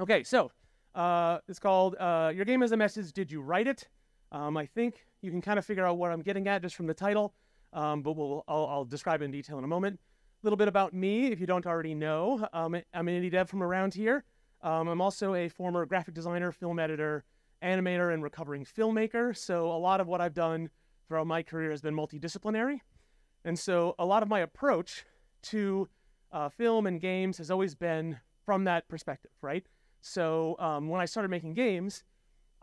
Okay, so it's called Your Game Has a Message, Did You Write It? I think you can kind of figure out what I'm getting at just from the title, but I'll describe it in detail in a moment. A little bit about me, if you don't already know. I'm an indie dev from around here. I'm also a former graphic designer, film editor, animator, and recovering filmmaker. So a lot of what I've done throughout my career has been multidisciplinary. And so a lot of my approach to film and games has always been from that perspective, right? So when I started making games,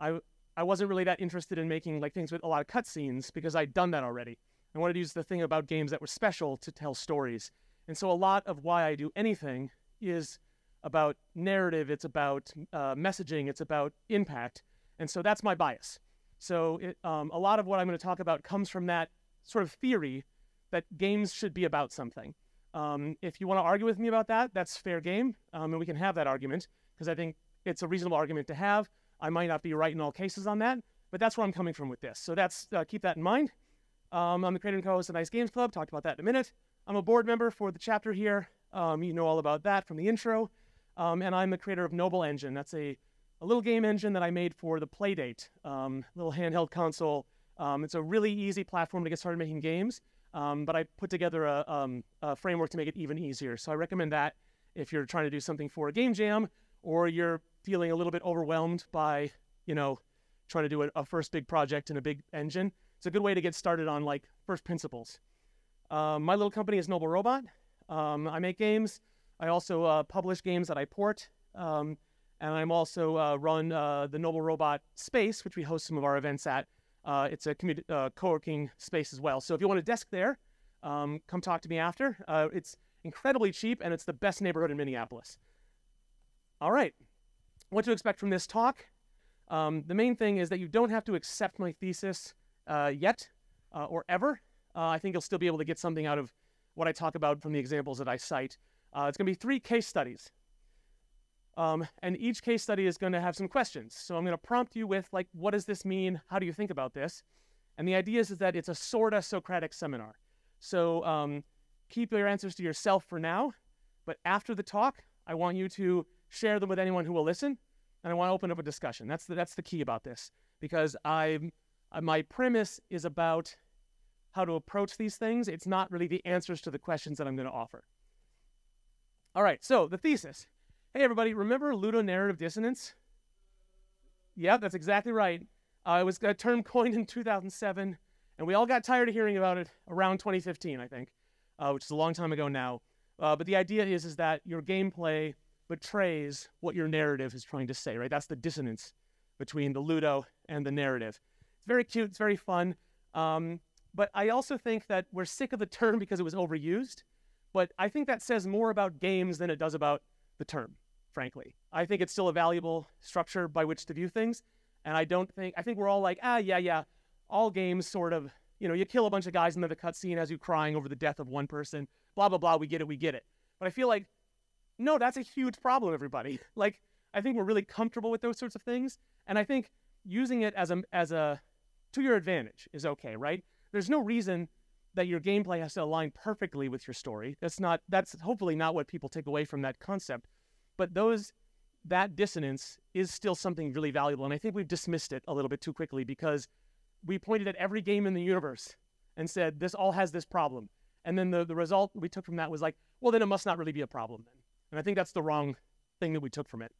I wasn't really that interested in making like things with a lot of cutscenes because I'd done that already. I wanted to use the thing about games that were special to tell stories. And so a lot of why I do anything is about narrative, it's about messaging, it's about impact. And so that's my bias. So a lot of what I'm going to talk about comes from that sort of theory that games should be about something. If you want to argue with me about that, that's fair game, and we can have that argument, because I think it's a reasonable argument to have. I might not be right in all cases on that, but that's where I'm coming from with this. So that's keep that in mind. I'm the creator and co-host of Nice Games Club. Talked about that in a minute. I'm a board member for the chapter here. You know all about that from the intro. And I'm the creator of Noble Engine. That's a little game engine that I made for the Playdate, little handheld console. It's a really easy platform to get started making games, but I put together a framework to make it even easier. So I recommend that if you're trying to do something for a game jam, or you're feeling a little bit overwhelmed by, trying to do a first big project in a big engine. It's a good way to get started on like first principles. My little company is Noble Robot. I make games. I also publish games that I port. And I'm also run the Noble Robot Space, which we host some of our events at. It's a co-working space as well. So if you want a desk there, come talk to me after. It's incredibly cheap, and it's the best neighborhood in Minneapolis. All right, what to expect from this talk? The main thing is that you don't have to accept my thesis yet or ever. I think you'll still be able to get something out of what I talk about from the examples that I cite. It's going to be 3 case studies. And each case study is going to have some questions. So I'm going to prompt you with, like, what does this mean? How do you think about this? And the idea is that it's a sort of Socratic seminar. So keep your answers to yourself for now. But after the talk, I want you to share them with anyone who will listen. And I want to open up a discussion. That's the key about this. Because my premise is about how to approach these things. It's not really the answers to the questions that I'm going to offer. All right, so the thesis. Hey, everybody, remember ludonarrative dissonance? Yeah, that's exactly right. It was a term coined in 2007, and we all got tired of hearing about it around 2015, I think, which is a long time ago now. But the idea is that your gameplay betrays what your narrative is trying to say, right? That's the dissonance between the ludo and the narrative. It's very cute. It's very fun. But I also think that we're sick of the term because it was overused. But I think that says more about games than it does about the term, frankly. I think it's still a valuable structure by which to view things. And I think we're all like, yeah, all games sort of, you kill a bunch of guys and then the cutscene has you crying over the death of one person, blah, blah, blah, we get it. But I feel like, no, that's a huge problem, everybody. Like, I think we're really comfortable with those sorts of things. And I think using it as a to your advantage is okay, right? There's no reason that your gameplay has to align perfectly with your story. That's hopefully not what people take away from that concept. But that dissonance is still something really valuable. And I think we've dismissed it a little bit too quickly because we pointed at every game in the universe and said, this all has this problem. And then the result we took from that was like, well, then it must not really be a problem then. And I think that's the wrong thing that we took from it.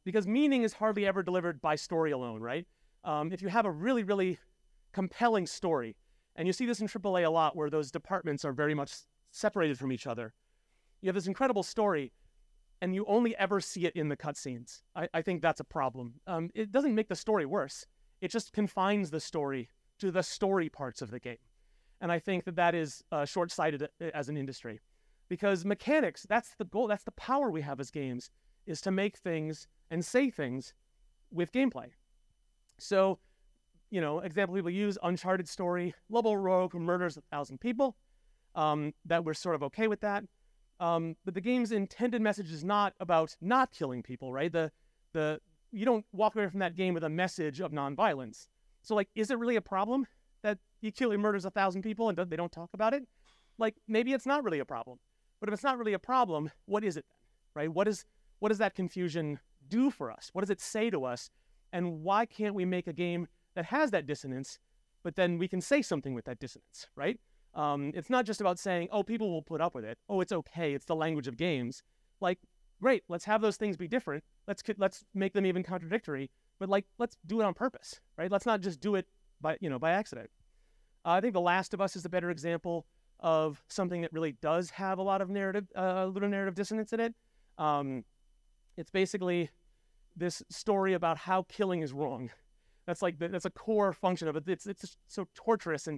Because meaning is hardly ever delivered by story alone, right? If you have a really, really compelling story, and you see this in AAA a lot where those departments are very much separated from each other. You have this incredible story, and you only ever see it in the cutscenes. I think that's a problem. It doesn't make the story worse. It just confines the story to the story parts of the game. And I think that is short-sighted as an industry. Because mechanics, that's the goal, that's the power we have as games, is to make things and say things with gameplay. So, example people use, Uncharted story, Lobo Rogue murders 1,000 people, that we're sort of okay with that. But the game's intended message is not about not killing people, right? You don't walk away from that game with a message of nonviolence. So, like, is it really a problem that he murders 1,000 people and they don't talk about it? Like, maybe it's not really a problem. But if it's not really a problem, what is it then, right? what does that confusion do for us? What does it say to us? And why can't we make a game that has that dissonance, but then we can say something with that dissonance, right? It's not just about saying, oh, people will put up with it. Oh, it's okay. It's the language of games. Like, great, let's have those things be different. Let's make them even contradictory, but like, let's do it on purpose, right? Let's not just do it by accident. I think The Last of Us is a better example of something that really does have a lot of narrative dissonance in it. It's basically this story about how killing is wrong. That's a core function of it. It's just so torturous,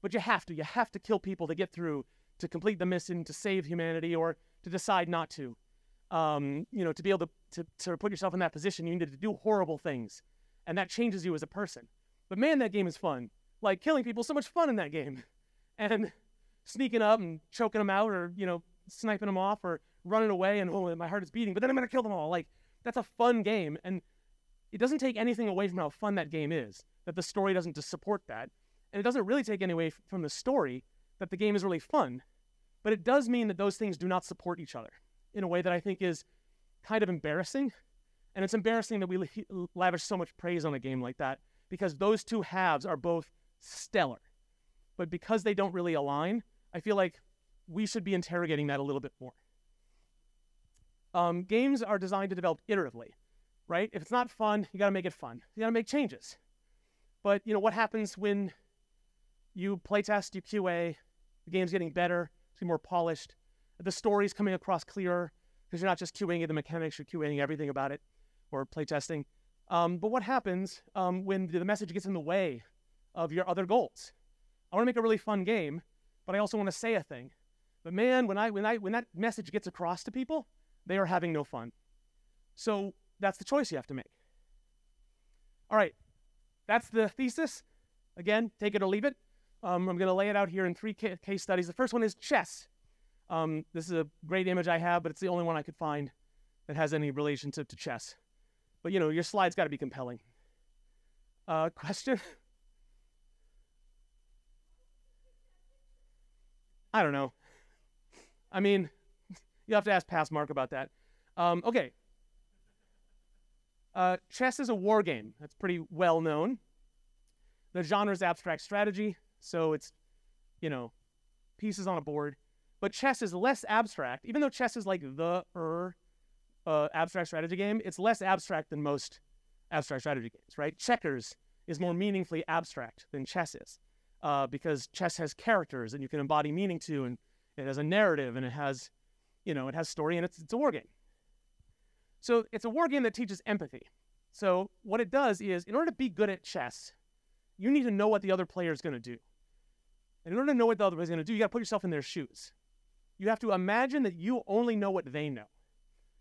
but you have to kill people to get through, to complete the mission, to save humanity, or to decide not to. To be able to put yourself in that position, you need to do horrible things, and that changes you as a person. But man, that game is fun. Like, killing people is so much fun in that game, and sneaking up and choking them out, or sniping them off, or running away, and oh, my heart is beating, but then I'm gonna kill them all. Like, that's a fun game, and it doesn't take anything away from how fun that game is, that the story doesn't just support that, and it doesn't really take any away from the story that the game is really fun, but it does mean that those things do not support each other in a way that I think is kind of embarrassing. And it's embarrassing that we lavish so much praise on a game like that, because those two halves are both stellar. But because they don't really align, I feel like we should be interrogating that a little bit more. Games are designed to develop iteratively, right? If it's not fun, you got to make it fun. You got to make changes. But what happens when you playtest, you QA, the game's getting better, it's getting more polished, the story's coming across clearer, because you're not just QAing the mechanics, you're QAing everything about it, or playtesting. But what happens when the message gets in the way of your other goals? I want to make a really fun game, but I also want to say a thing. But man, when that message gets across to people, they are having no fun. So that's the choice you have to make. All right, that's the thesis. Again, take it or leave it. I'm going to lay it out here in 3 case studies. The first one is chess. This is a great image I have, but it's the only one I could find that has any relation to chess. But your slide's got to be compelling. Question? I don't know. I mean, you have to ask past Mark about that. Okay. Chess is a war game. That's pretty well known. The genre is abstract strategy, so it's, pieces on a board. But chess is less abstract. Even though chess is like the abstract strategy game, it's less abstract than most abstract strategy games, right? Checkers is more meaningfully abstract than chess is, because chess has characters and you can embody meaning to, and it has a narrative, and it has story, and it's a war game. So it's a war game that teaches empathy. So what it does is, in order to be good at chess, you need to know what the other player is going to do. And in order to know what the other player is going to do, you got to put yourself in their shoes. You have to imagine that you only know what they know.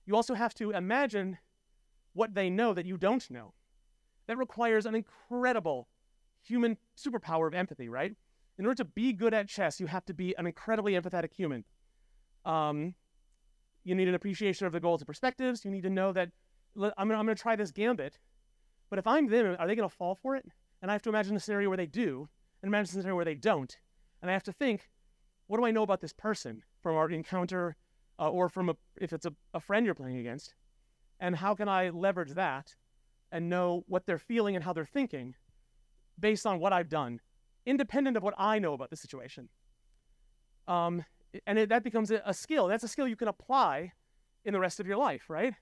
You also have to imagine what they know that you don't know. That requires an incredible human superpower of empathy, right? In order to be good at chess, you have to be an incredibly empathetic human. You need an appreciation of the goals and perspectives. You need to know that I'm going to try this gambit, but if I'm them, are they going to fall for it? And I have to imagine a scenario where they do, and imagine a scenario where they don't. And I have to think, what do I know about this person from our encounter, or from if it's a friend you're playing against? And how can I leverage that and know what they're feeling and how they're thinking based on what I've done, independent of what I know about the situation? That becomes a skill. That's a skill you can apply in the rest of your life, right?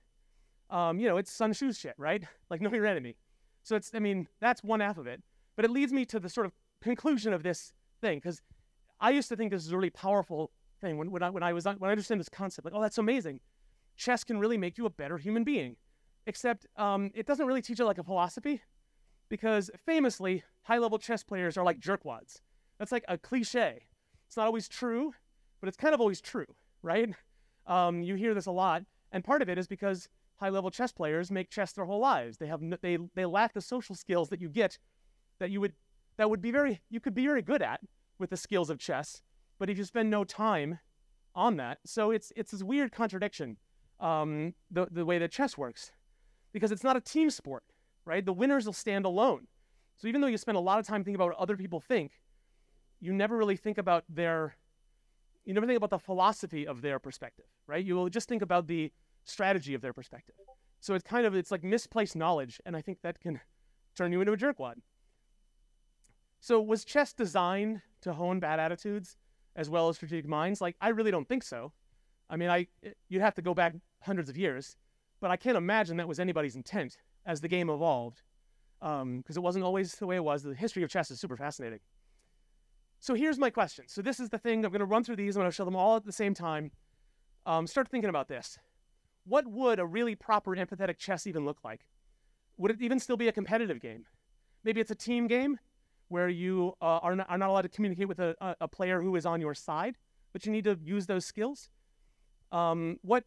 It's Sun Tzu's shit, right? Like, know your enemy. So that's one half of it. But it leads me to the sort of conclusion of this thing, because I used to think this was a really powerful thing when I understand this concept. Like, oh, that's amazing. Chess can really make you a better human being. Except it doesn't really teach it like a philosophy, because famously, high-level chess players are like jerkwads. That's like a cliche. It's not always true, but it's kind of always true, right? You hear this a lot, and part of it is because high-level chess players make chess their whole lives. They lack the social skills that you get, that you could be very good at with the skills of chess, but if you spend no time on that, so it's this weird contradiction, the way that chess works, because it's not a team sport, right? The winners will stand alone. So even though you spend a lot of time thinking about what other people think, you never really think about the philosophy of their perspective, right? You will just think about the strategy of their perspective. So it's like misplaced knowledge, and I think that can turn you into a jerkwad. So was chess designed to hone bad attitudes as well as strategic minds? Like, I really don't think so. I mean, you'd have to go back hundreds of years, but I can't imagine that was anybody's intent as the game evolved, because it wasn't always the way it was. The history of chess is super fascinating. So here's my question. So this is the thing. I'm going to run through these. I'm going to show them all at the same time. Start thinking about this. What would a really proper empathetic chess even look like? Would it even still be a competitive game? Maybe it's a team game where you are not allowed to communicate with a player who is on your side, but you need to use those skills. What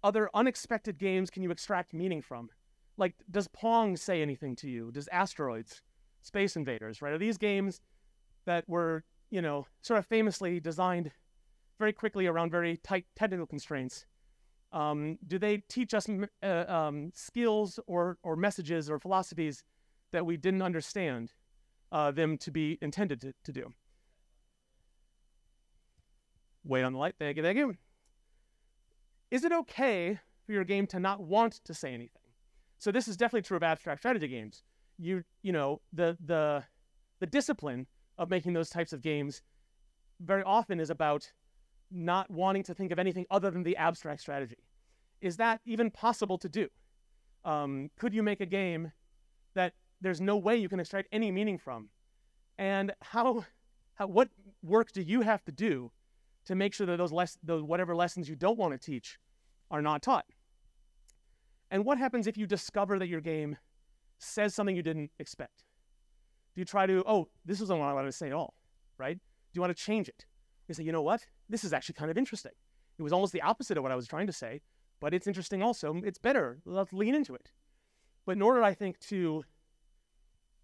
other unexpected games can you extract meaning from? Like, does Pong say anything to you? Does Asteroids, Space Invaders, right? Are these games that were, sort of famously designed very quickly around very tight technical constraints? Do they teach us skills or messages or philosophies that we didn't understand them to be intended to do? Wait on the light. Thank you. Is it okay for your game to not want to say anything? So this is definitely true of abstract strategy games. The discipline of making those types of games very often is about not wanting to think of anything other than the abstract strategy. Is that even possible to do? Could you make a game that there's no way you can extract any meaning from? And what work do you have to do to make sure that those whatever lessons you don't want to teach are not taught? And what happens if you discover that your game says something you didn't expect? Do you try to, this isn't what I wanted to say at all, right? Do you want to change it? You say, you know what? This is actually kind of interesting. It was almost the opposite of what I was trying to say, but it's interesting also. It's better. Let's lean into it. But in order, I think, to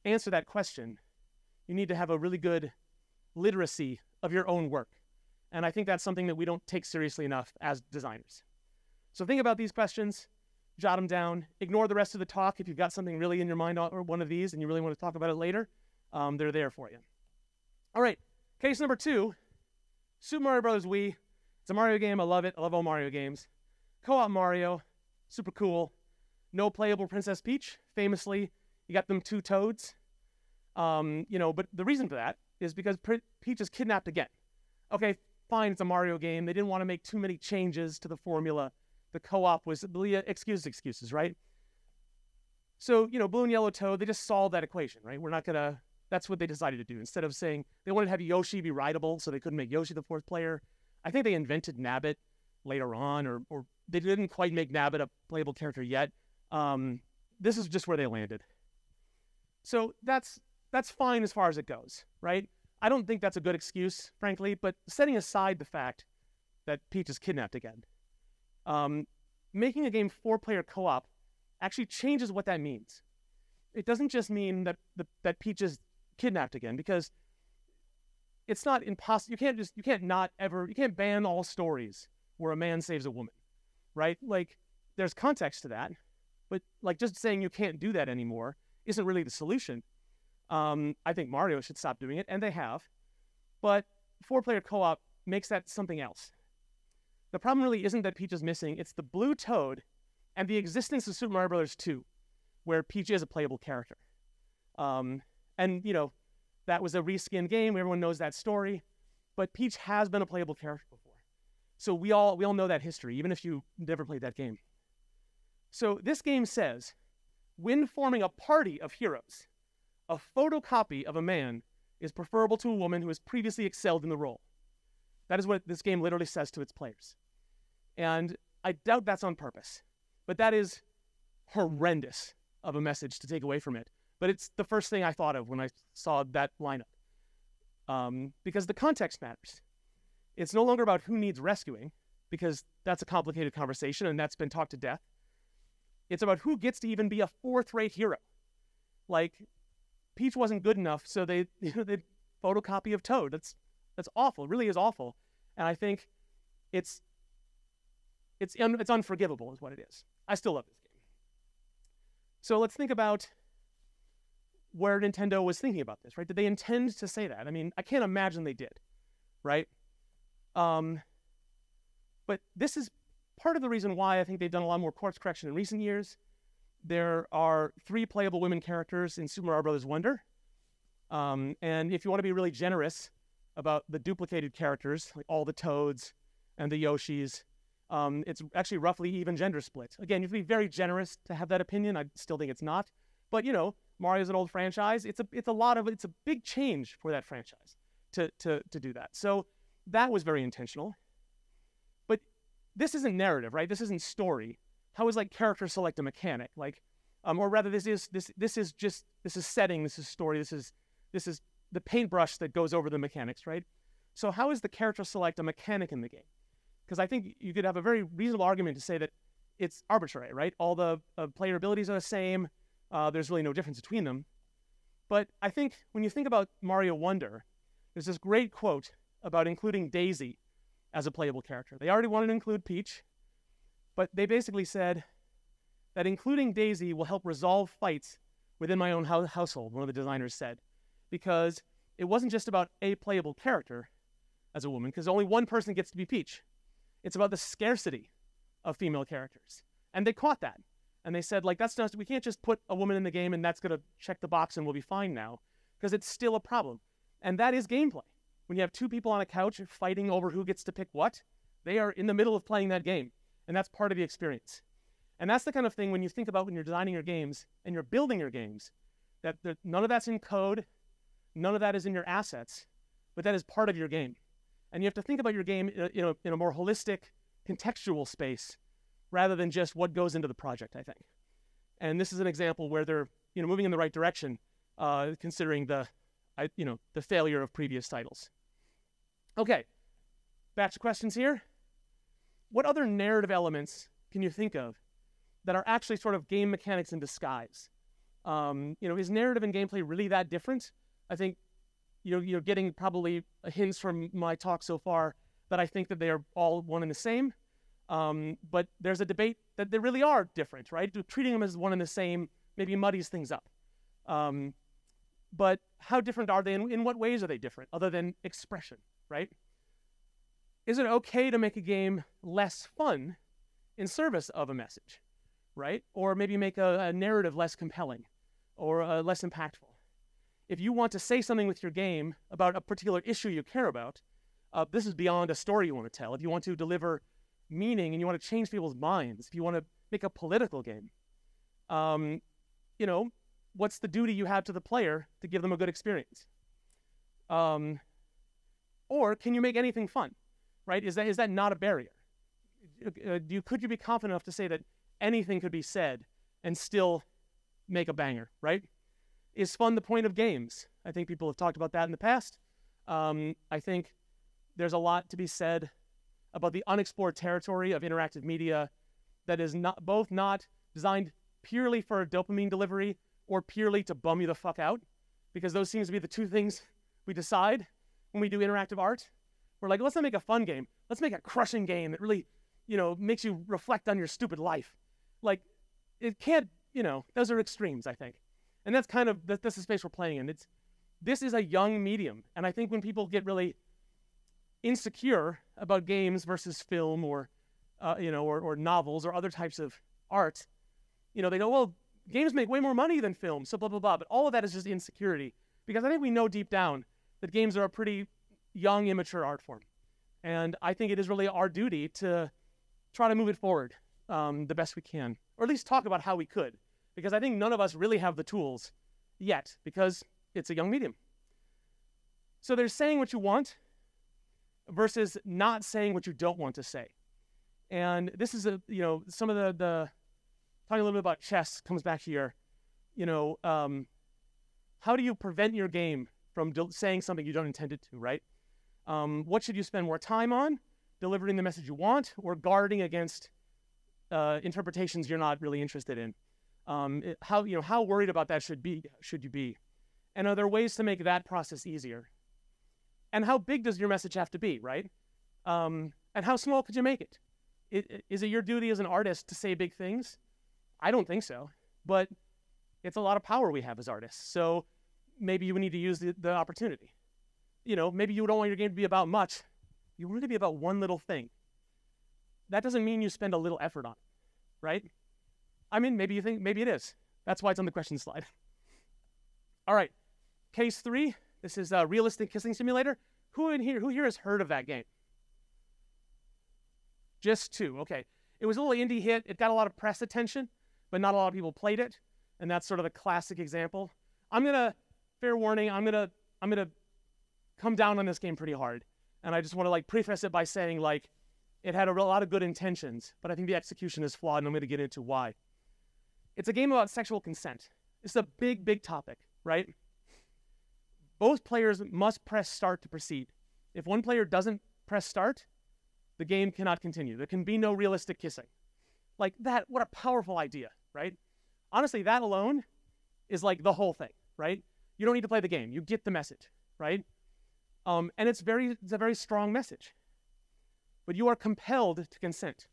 answer that question, you need to have a really good literacy of your own work. And I think that's something that we don't take seriously enough as designers. So think about these questions, jot them down, ignore the rest of the talk. If you've got something really in your mind or one of these and you really want to talk about it later, they're there for you. All right, case number 2, Super Mario Bros. Wii. It's a Mario game. I love it. I love all Mario games. Co-op Mario, super cool. No playable Princess Peach. Famously, you got them 2 toads. But the reason for that is because Peach is kidnapped again. Okay, fine, it's a Mario game. They didn't want to make too many changes to the formula. The co-op was excuses, right? So, Blue and Yellow Toad, they just solved that equation, right? That's what they decided to do. Instead of saying they wanted to have Yoshi be rideable, so they couldn't make Yoshi the 4th player. I think they invented Nabbit later on, or they didn't quite make Nabbit a playable character yet. This is just where they landed. So that's fine as far as it goes, right? I don't think that's a good excuse, frankly, but setting aside the fact that Peach is kidnapped again, making a game 4-player co-op actually changes what that means. It doesn't just mean that Peach is kidnapped again, because it's not impossible. You can't ban all stories where a man saves a woman, right? Like, there's context to that, but like just saying you can't do that anymore isn't really the solution. I think Mario should stop doing it, and they have. But 4-player co-op makes that something else. The problem really isn't that Peach is missing. It's the blue toad and the existence of Super Mario Bros. 2, where Peach is a playable character. That was a reskin game. Everyone knows that story. But Peach has been a playable character before. So we all know that history, even if you never played that game. So this game says, when forming a party of heroes, a photocopy of a man is preferable to a woman who has previously excelled in the role. That is what this game literally says to its players. And I doubt that's on purpose, but that is horrendous of a message to take away from it. But it's the first thing I thought of when I saw that lineup, because the context matters. It's no longer about who needs rescuing, because that's a complicated conversation and that's been talked to death. It's about who gets to even be a 4th-rate hero. Like, Peach wasn't good enough, so they photocopy of Toad. That's awful. It really is awful. And I think it's unforgivable is what it is. I still love this game. So let's think about where Nintendo was thinking about this, right? Did they intend to say that? I mean, I can't imagine they did, right? But this is part of the reason why I think they've done a lot more course correction in recent years. There are 3 playable women characters in Super Mario Bros. Wonder. And if you want to be really generous about the duplicated characters, like all the Toads and the Yoshis, it's actually roughly even gender split. Again, you have to be very generous to have that opinion. I still think it's not. But, you know, Mario's an old franchise. It's a big change for that franchise to do that. So that was very intentional. But this isn't narrative, right? This isn't story. How is like character select a mechanic? Like, or rather, this is setting. This is story. This is the paintbrush that goes over the mechanics, right? So how is the character select a mechanic in the game? Because I think you could have a very reasonable argument to say that it's arbitrary, right? All the player abilities are the same. There's really no difference between them. But I think when you think about Mario Wonder, there's this great quote about including Daisy as a playable character. They already wanted to include Peach, but they basically said that including Daisy will help resolve fights within my own household, one of the designers said, because it wasn't just about a playable character as a woman, because only one person gets to be Peach. It's about the scarcity of female characters. And they caught that. And they said, like, that's not, we can't just put a woman in the game and that's going to check the box and we'll be fine now, because it's still a problem. And that is gameplay. When you have 2 people on a couch fighting over who gets to pick what, they are in the middle of playing that game. And that's part of the experience. And that's the kind of thing when you think about when you're designing your games and you're building your games, that none of that's in code, none of that is in your assets, but that is part of your game. And you have to think about your game in a more holistic, contextual space, rather than just what goes into the project, I think. And this is an example where they're moving in the right direction, considering the failure of previous titles. Okay, batch of questions here. What other narrative elements can you think of that are actually sort of game mechanics in disguise? Is narrative and gameplay really that different? I think you're getting probably hints from my talk so far that I think that they are all one and the same. But there's a debate that they really are different, right? Treating them as one and the same maybe muddies things up. But how different are they? In what ways are they different, other than expression, right? Is it okay to make a game less fun in service of a message, right? Or maybe make a narrative less compelling or less impactful? If you want to say something with your game about a particular issue you care about, this is beyond a story you want to tell. If you want to deliver meaning and you want to change people's minds, if you want to make a political game, what's the duty you have to the player to give them a good experience? Or can you make anything fun, right? Is that not a barrier? Could you be confident enough to say that anything could be said and still make a banger, right? Is fun the point of games? I think people have talked about that in the past. I think there's a lot to be said about the unexplored territory of interactive media that is not designed purely for dopamine delivery or purely to bum you the fuck out, because those seems to be the 2 things we decide when we do interactive art. We're like, let's not make a fun game. Let's make a crushing game that really, makes you reflect on your stupid life. Like, it can't, those are extremes, I think. And that's kind of, that's the space we're playing in. This is a young medium. And I think when people get really insecure about games versus film or novels or other types of art, they go, well, games make way more money than film, so blah, blah, blah. But all of that is just insecurity, because I think we know deep down that games are a pretty young, immature art form. And I think it is really our duty to try to move it forward the best we can, or at least talk about how we could, because I think none of us really have the tools yet, because it's a young medium. So there's saying what you want versus not saying what you don't want to say. And this is some of the talking a little bit about chess comes back here. How do you prevent your game from saying something you don't intend it to, right? What should you spend more time on? Delivering the message you want, or guarding against interpretations you're not really interested in? How worried about that should you be? And are there ways to make that process easier? And how big does your message have to be, right? And how small could you make it? Is it your duty as an artist to say big things? I don't think so, but it's a lot of power we have as artists. So maybe you need to use the opportunity. Maybe you don't want your game to be about much. You want it to be about one little thing. that doesn't mean you spend a little effort on it, right? I mean, maybe you think, maybe it is. That's why it's on the question slide. All right, case 3. This is a realistic kissing simulator. Who here has heard of that game? Just 2, okay. It was a little indie hit. It got a lot of press attention, but not a lot of people played it. And that's sort of a classic example. Fair warning, I'm gonna come down on this game pretty hard. And I just want to like preface it by saying like, it had a lot of good intentions, but I think the execution is flawed, and I'm gonna get into why. It's a game about sexual consent. It's a big, big topic, right? Both players must press start to proceed. If one player doesn't press start, the game cannot continue. There can be no realistic kissing. Like that, what a powerful idea, right? Honestly, that alone is like the whole thing, right? You don't need to play the game. You get the message, right? And it's a very strong message. But you are compelled to consent.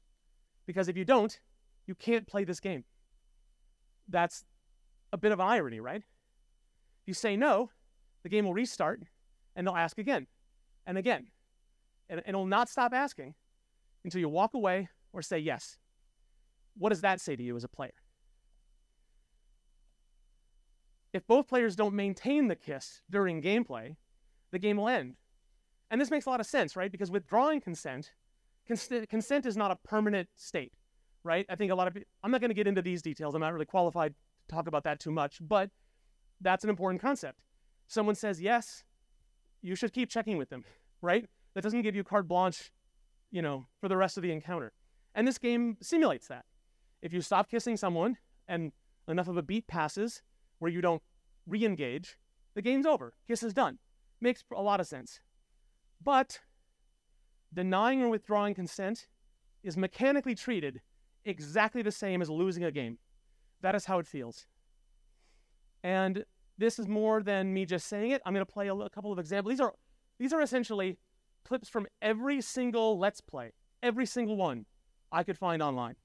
Because if you don't, you can't play this game. That's a bit of irony, right? If you say no, the game will restart, and they'll ask again and again. And it'll not stop asking until you walk away or say yes. What does that say to you as a player? If both players don't maintain the kiss during gameplay, the game will end. And this makes a lot of sense, right? Because withdrawing consent is not a permanent state, right? I think a lot of people, I'm not going to get into these details. I'm not really qualified to talk about that too much, but that's an important concept. Someone says yes, you should keep checking with them, right? That doesn't give you carte blanche, for the rest of the encounter. And this game simulates that. If you stop kissing someone and enough of a beat passes where you don't re-engage, the game's over. Kiss is done. Makes a lot of sense. But denying or withdrawing consent is mechanically treated exactly the same as losing a game. That is how it feels. And this is more than me just saying it. I'm going to play a couple of examples. These are essentially clips from every single Let's Play, every single one I could find online.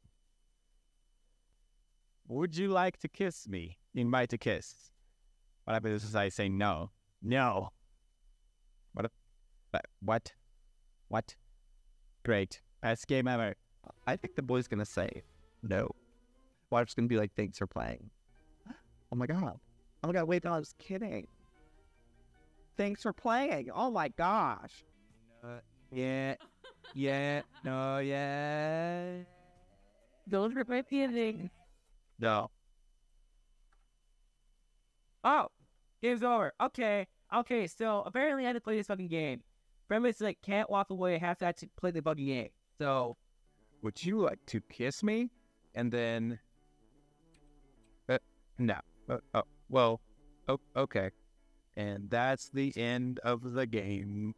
Would you like to kiss me? Invite to kiss. What happens if I say no? No. What? What? Great. Best game ever. I think the boy's gonna say no. Wife's gonna be like, thanks for playing. Oh my god. Oh my god, wait, no, I was kidding. Thanks for playing. Oh my gosh. Yeah. No, yeah. Those were my feelings. No. Oh, game's over. Okay, so apparently I had to play this fucking game. Premise like can't walk away, have to play the fucking game. So, Would you like to kiss me? And then... no. Okay. And that's the end of the game.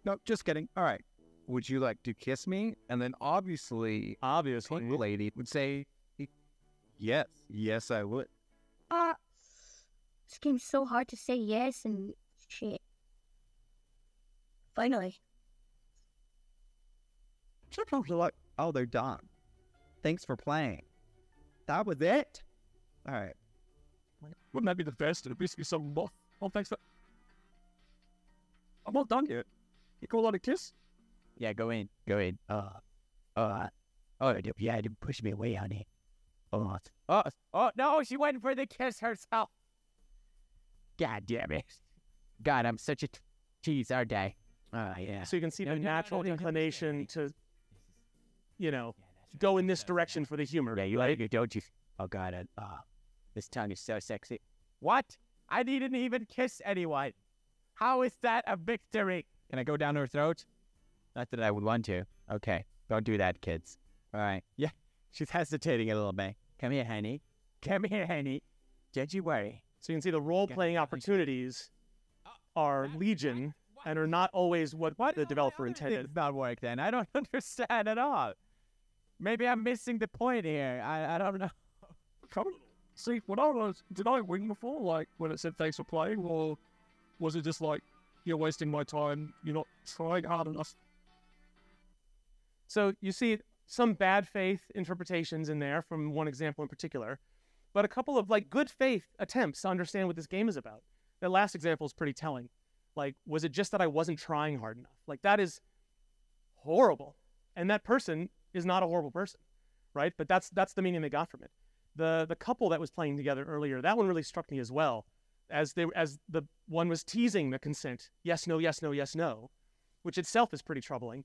No, just kidding. All right. Would you like to kiss me? And then obviously, the lady would say, yes. Yes, I would. This game's so hard to say yes and shit. Finally. Sometimes you're like, oh, they're done. Thanks for playing. That was it? All right. Wouldn't that be the best? It'd basically some more. Oh, thanks for... I'm not done yet. You call that a kiss? Yeah, go in. yeah, you push me away, honey. Oh, no, she went for the kiss herself. God damn it. God, I'm such a tease, aren't I? Yeah. So you can see the natural inclination to, go in this direction for the humor. Yeah, you right? like it, don't you? Oh, God, this tongue is so sexy. What? I didn't even kiss anyone. How is that a victory? Can I go down her throat? Not that I would want to. Okay, don't do that, kids. All right. Yeah, she's hesitating a little bit. Come here, honey. Come here, honey. Don't you worry. So you can see the role-playing opportunities are legion and are not always what the developer intended. Did not work then. I don't understand at all. Maybe I'm missing the point here. I don't know. See, did I win before? Like, when it said thanks for playing? Or was it just like, you're wasting my time, you're not trying hard enough? So you see some bad faith interpretations in there from one example in particular, but a couple of good faith attempts to understand what this game is about. That last example is pretty telling. Was it just that I wasn't trying hard enough? That is horrible And that person is not a horrible person, right? But that's the meaning they got from it. The couple that was playing together earlier, that one really struck me as well, as the one was teasing the consent, yes, no, yes, no, yes, no, which itself is pretty troubling.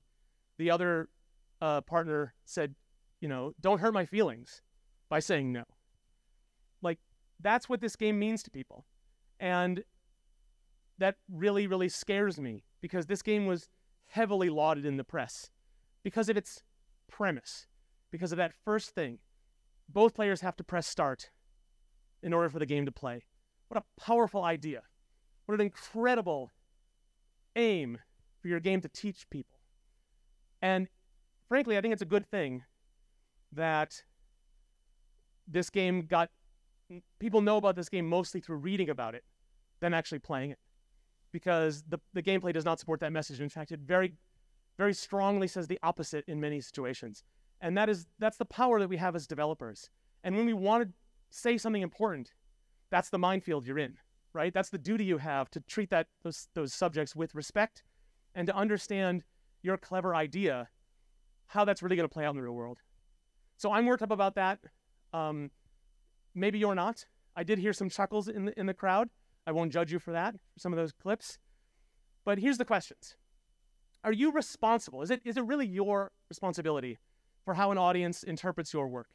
The other partner said, don't hurt my feelings by saying no. Like, that's what this game means to people. And that really, really scares me, because this game was heavily lauded in the press because of its premise, because of that first thing. Both players have to press start in order for the game to play. What a powerful idea. What an incredible aim for your game to teach people. And frankly, I think it's a good thing that this game people know about this game mostly through reading about it than actually playing it, because the gameplay does not support that message. In fact, it very, very strongly says the opposite in many situations. And that's the power that we have as developers. And when we want to say something important, that's the minefield you're in, right? That's the duty you have, to treat those subjects with respect and to understand your clever idea, how that's really going to play out in the real world. So I'm worked up about that. Maybe you're not. I did hear some chuckles in the crowd. I won't judge you for that, for some of those clips. But here's the questions. Are you responsible? Is it really your responsibility for how an audience interprets your work?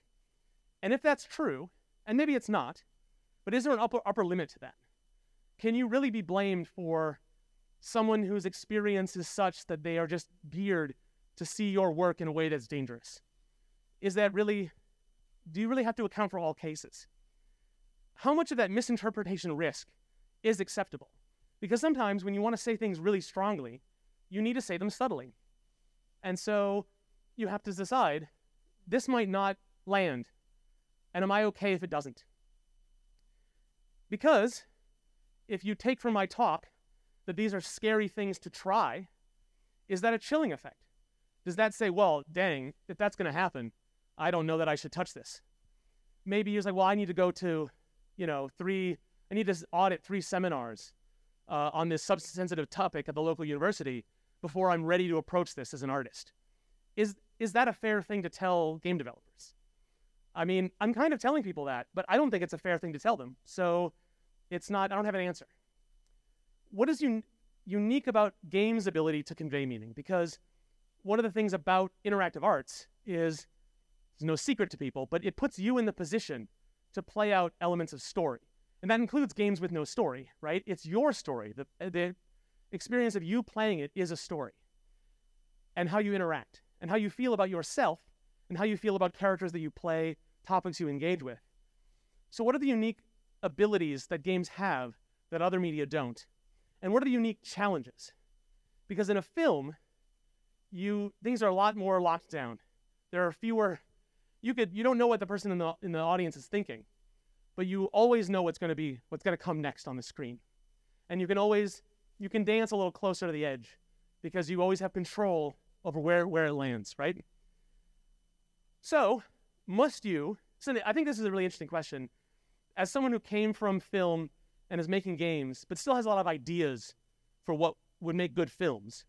And if that's true, and maybe it's not, but is there an upper limit to that? Can you really be blamed for someone whose experience is such that they are just geared to see your work in a way that's dangerous? Do you really have to account for all cases? How much of that misinterpretation risk is acceptable? Because sometimes when you want to say things really strongly, you need to say them subtly. And so you have to decide, this might not land, and am I okay if it doesn't? Because if you take from my talk that these are scary things to try, is that a chilling effect? Does that say, well, dang, if that's going to happen, I don't know that I should touch this? Maybe you're like, well, I need to go to, I need to audit 3 seminars on this substance-sensitive topic at the local university before I'm ready to approach this as an artist. Is that a fair thing to tell game developers? I mean, I'm kind of telling people that, but I don't think it's a fair thing to tell them. So I don't have an answer. What is unique about games' ability to convey meaning? Because one of the things about interactive arts is, it's no secret to people, but it puts you in the position to play out elements of story. And that includes games with no story, right? It's your story. The experience of you playing it is a story. And how you interact, and how you feel about yourself, and how you feel about characters that you play, topics you engage with. So what are the unique abilities that games have that other media don't? And what are the unique challenges? Because in a film, things are a lot more locked down. There are fewer. You don't know what the person in the audience is thinking, but you always know what's going to come next on the screen. And you can dance a little closer to the edge because you always have control over where it lands, right? So, I think this is a really interesting question. As someone who came from film and is making games, but still has a lot of ideas for what would make good films,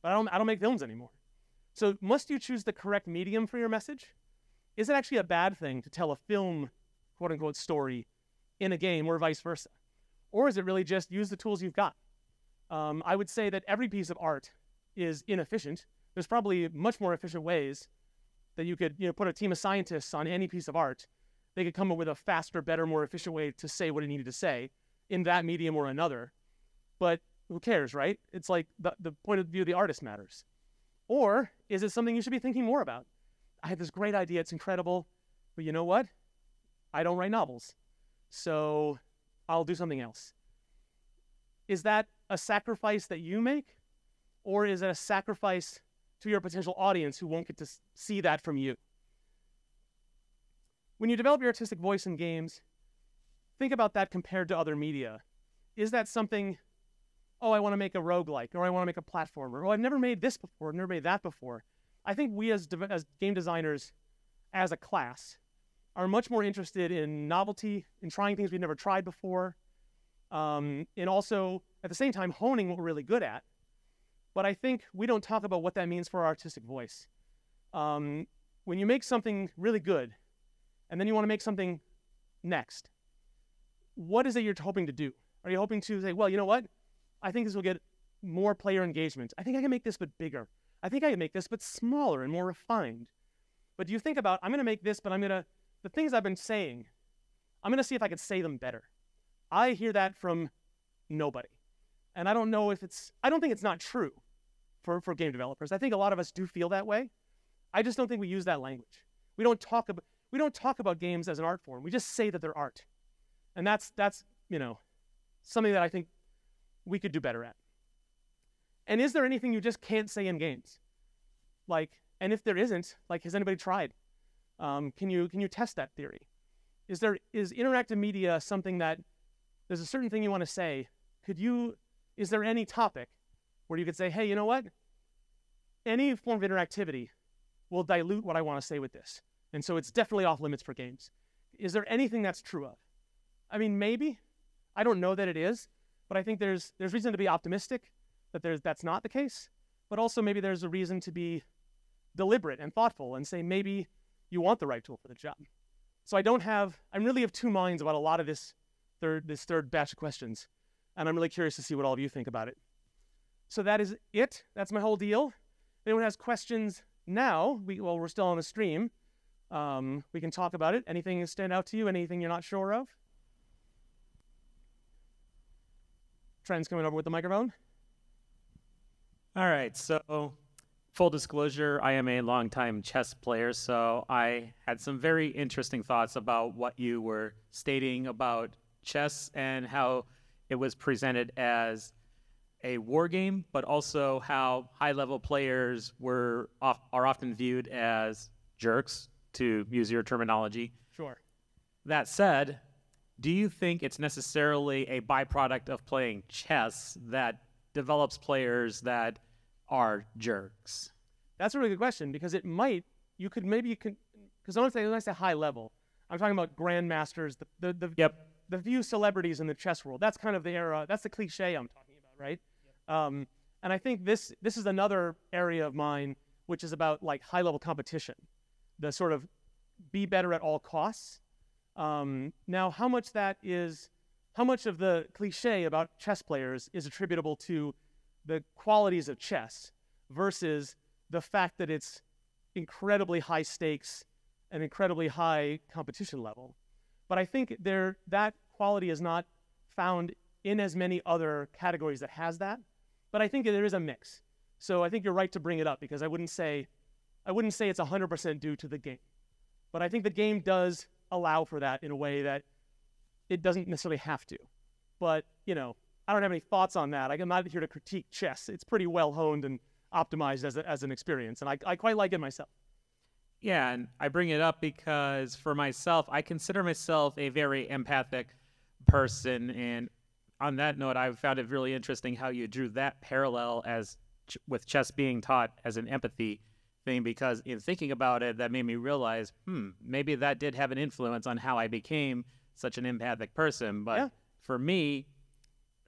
but I don't make films anymore. So must you choose the correct medium for your message? Is it actually a bad thing to tell a film, quote unquote, story in a game, or vice versa? Or is it really just use the tools you've got? I would say that every piece of art is inefficient. There's probably much more efficient ways that you could put a team of scientists on any piece of art. They could come up with a faster, better, more efficient way to say what it needed to say in that medium or another. But who cares, right? It's like the point of view of the artist matters. Or is it something you should be thinking more about? I had this great idea, it's incredible, but you know what? I don't write novels, so I'll do something else. Is that a sacrifice that you make? Or is it a sacrifice to your potential audience who won't get to see that from you? When you develop your artistic voice in games, think about that compared to other media. Is that something, oh, I want to make a roguelike, or I want to make a platformer, oh, I've never made this before, I've never made that before. I think we as game designers, as a class, are much more interested in novelty, in trying things we've never tried before, and also, at the same time, honing what we're really good at. But I think we don't talk about what that means for our artistic voice. when you make something really good, and then you want to make something next, what is it you're hoping to do? Are you hoping to say, well, you know what? I think this will get more player engagement. I think I can make this but bigger. I think I can make this but smaller and more refined. But do you think about, I'm going to make this, but the things I've been saying, I'm going to see if I can say them better. I hear that from nobody. And I don't know if I don't think it's not true for game developers. I think a lot of us do feel that way. I just don't think we use that language. We don't talk about games as an art form. We just say that they're art. And that's something that I think we could do better at. And is there anything you just can't say in games? And if there isn't, has anybody tried? Can you test that theory? Is interactive media something that there's a certain thing you want to say? Is there any topic where you could say, hey, you know what? Any form of interactivity will dilute what I want to say with this. And so it's definitely off limits for games. Is there anything that's true of? I mean, maybe. I don't know that it is, but I think there's reason to be optimistic that that's not the case. But also maybe there's a reason to be deliberate and thoughtful and say maybe you want the right tool for the job. So I'm really of two minds about a lot of this third batch of questions. And I'm really curious to see what all of you think about it. So that is it. That's my whole deal. If anyone has questions now, we're still on the stream. We can talk about it. Anything stand out to you? Anything you're not sure of? Trent's coming over with the microphone. All right, so full disclosure, I am a longtime chess player, so I had some very interesting thoughts about what you were stating about chess and how it was presented as a war game, but also how high-level players are often viewed as jerks, to use your terminology. Sure. That said, do you think it's necessarily a byproduct of playing chess that develops players that are jerks? That's a really good question, because it might, because when I say high level, I'm talking about grandmasters, the few celebrities in the chess world. That's kind of the era, that's the cliche I'm talking about, right? Yep. And I think this is another area of mine, which is about high level competition, the sort of be better at all costs. Now, how much of the cliche about chess players is attributable to the qualities of chess versus the fact that it's incredibly high stakes and incredibly high competition level. But I think that quality is not found in as many other categories that has that. But I think there is a mix. So I think you're right to bring it up, because I wouldn't say it's 100% due to the game. But I think the game does allow for that in a way that it doesn't necessarily have to. But, I don't have any thoughts on that. I'm not here to critique chess. It's pretty well honed and optimized as an experience, and I quite like it myself. Yeah, and I bring it up because for myself, I consider myself a very empathic person, and on that note, I found it really interesting how you drew that parallel with chess being taught as an empathy thing, because in thinking about it, that made me realize, maybe that did have an influence on how I became such an empathic person. But yeah, for me,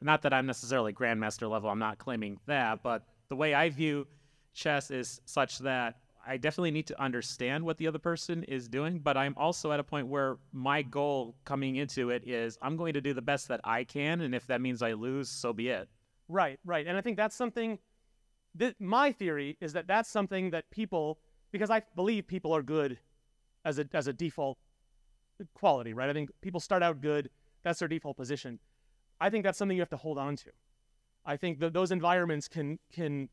not that I'm necessarily grandmaster level, I'm not claiming that, but the way I view chess is such that I definitely need to understand what the other person is doing, but I'm also at a point where my goal coming into it is I'm going to do the best that I can, and if that means I lose, so be it. Right. And I think that's something my theory is that that's something that people, because I believe people are good as a default quality, right? I think people start out good. That's their default position. I think that's something you have to hold on to. I think that those environments can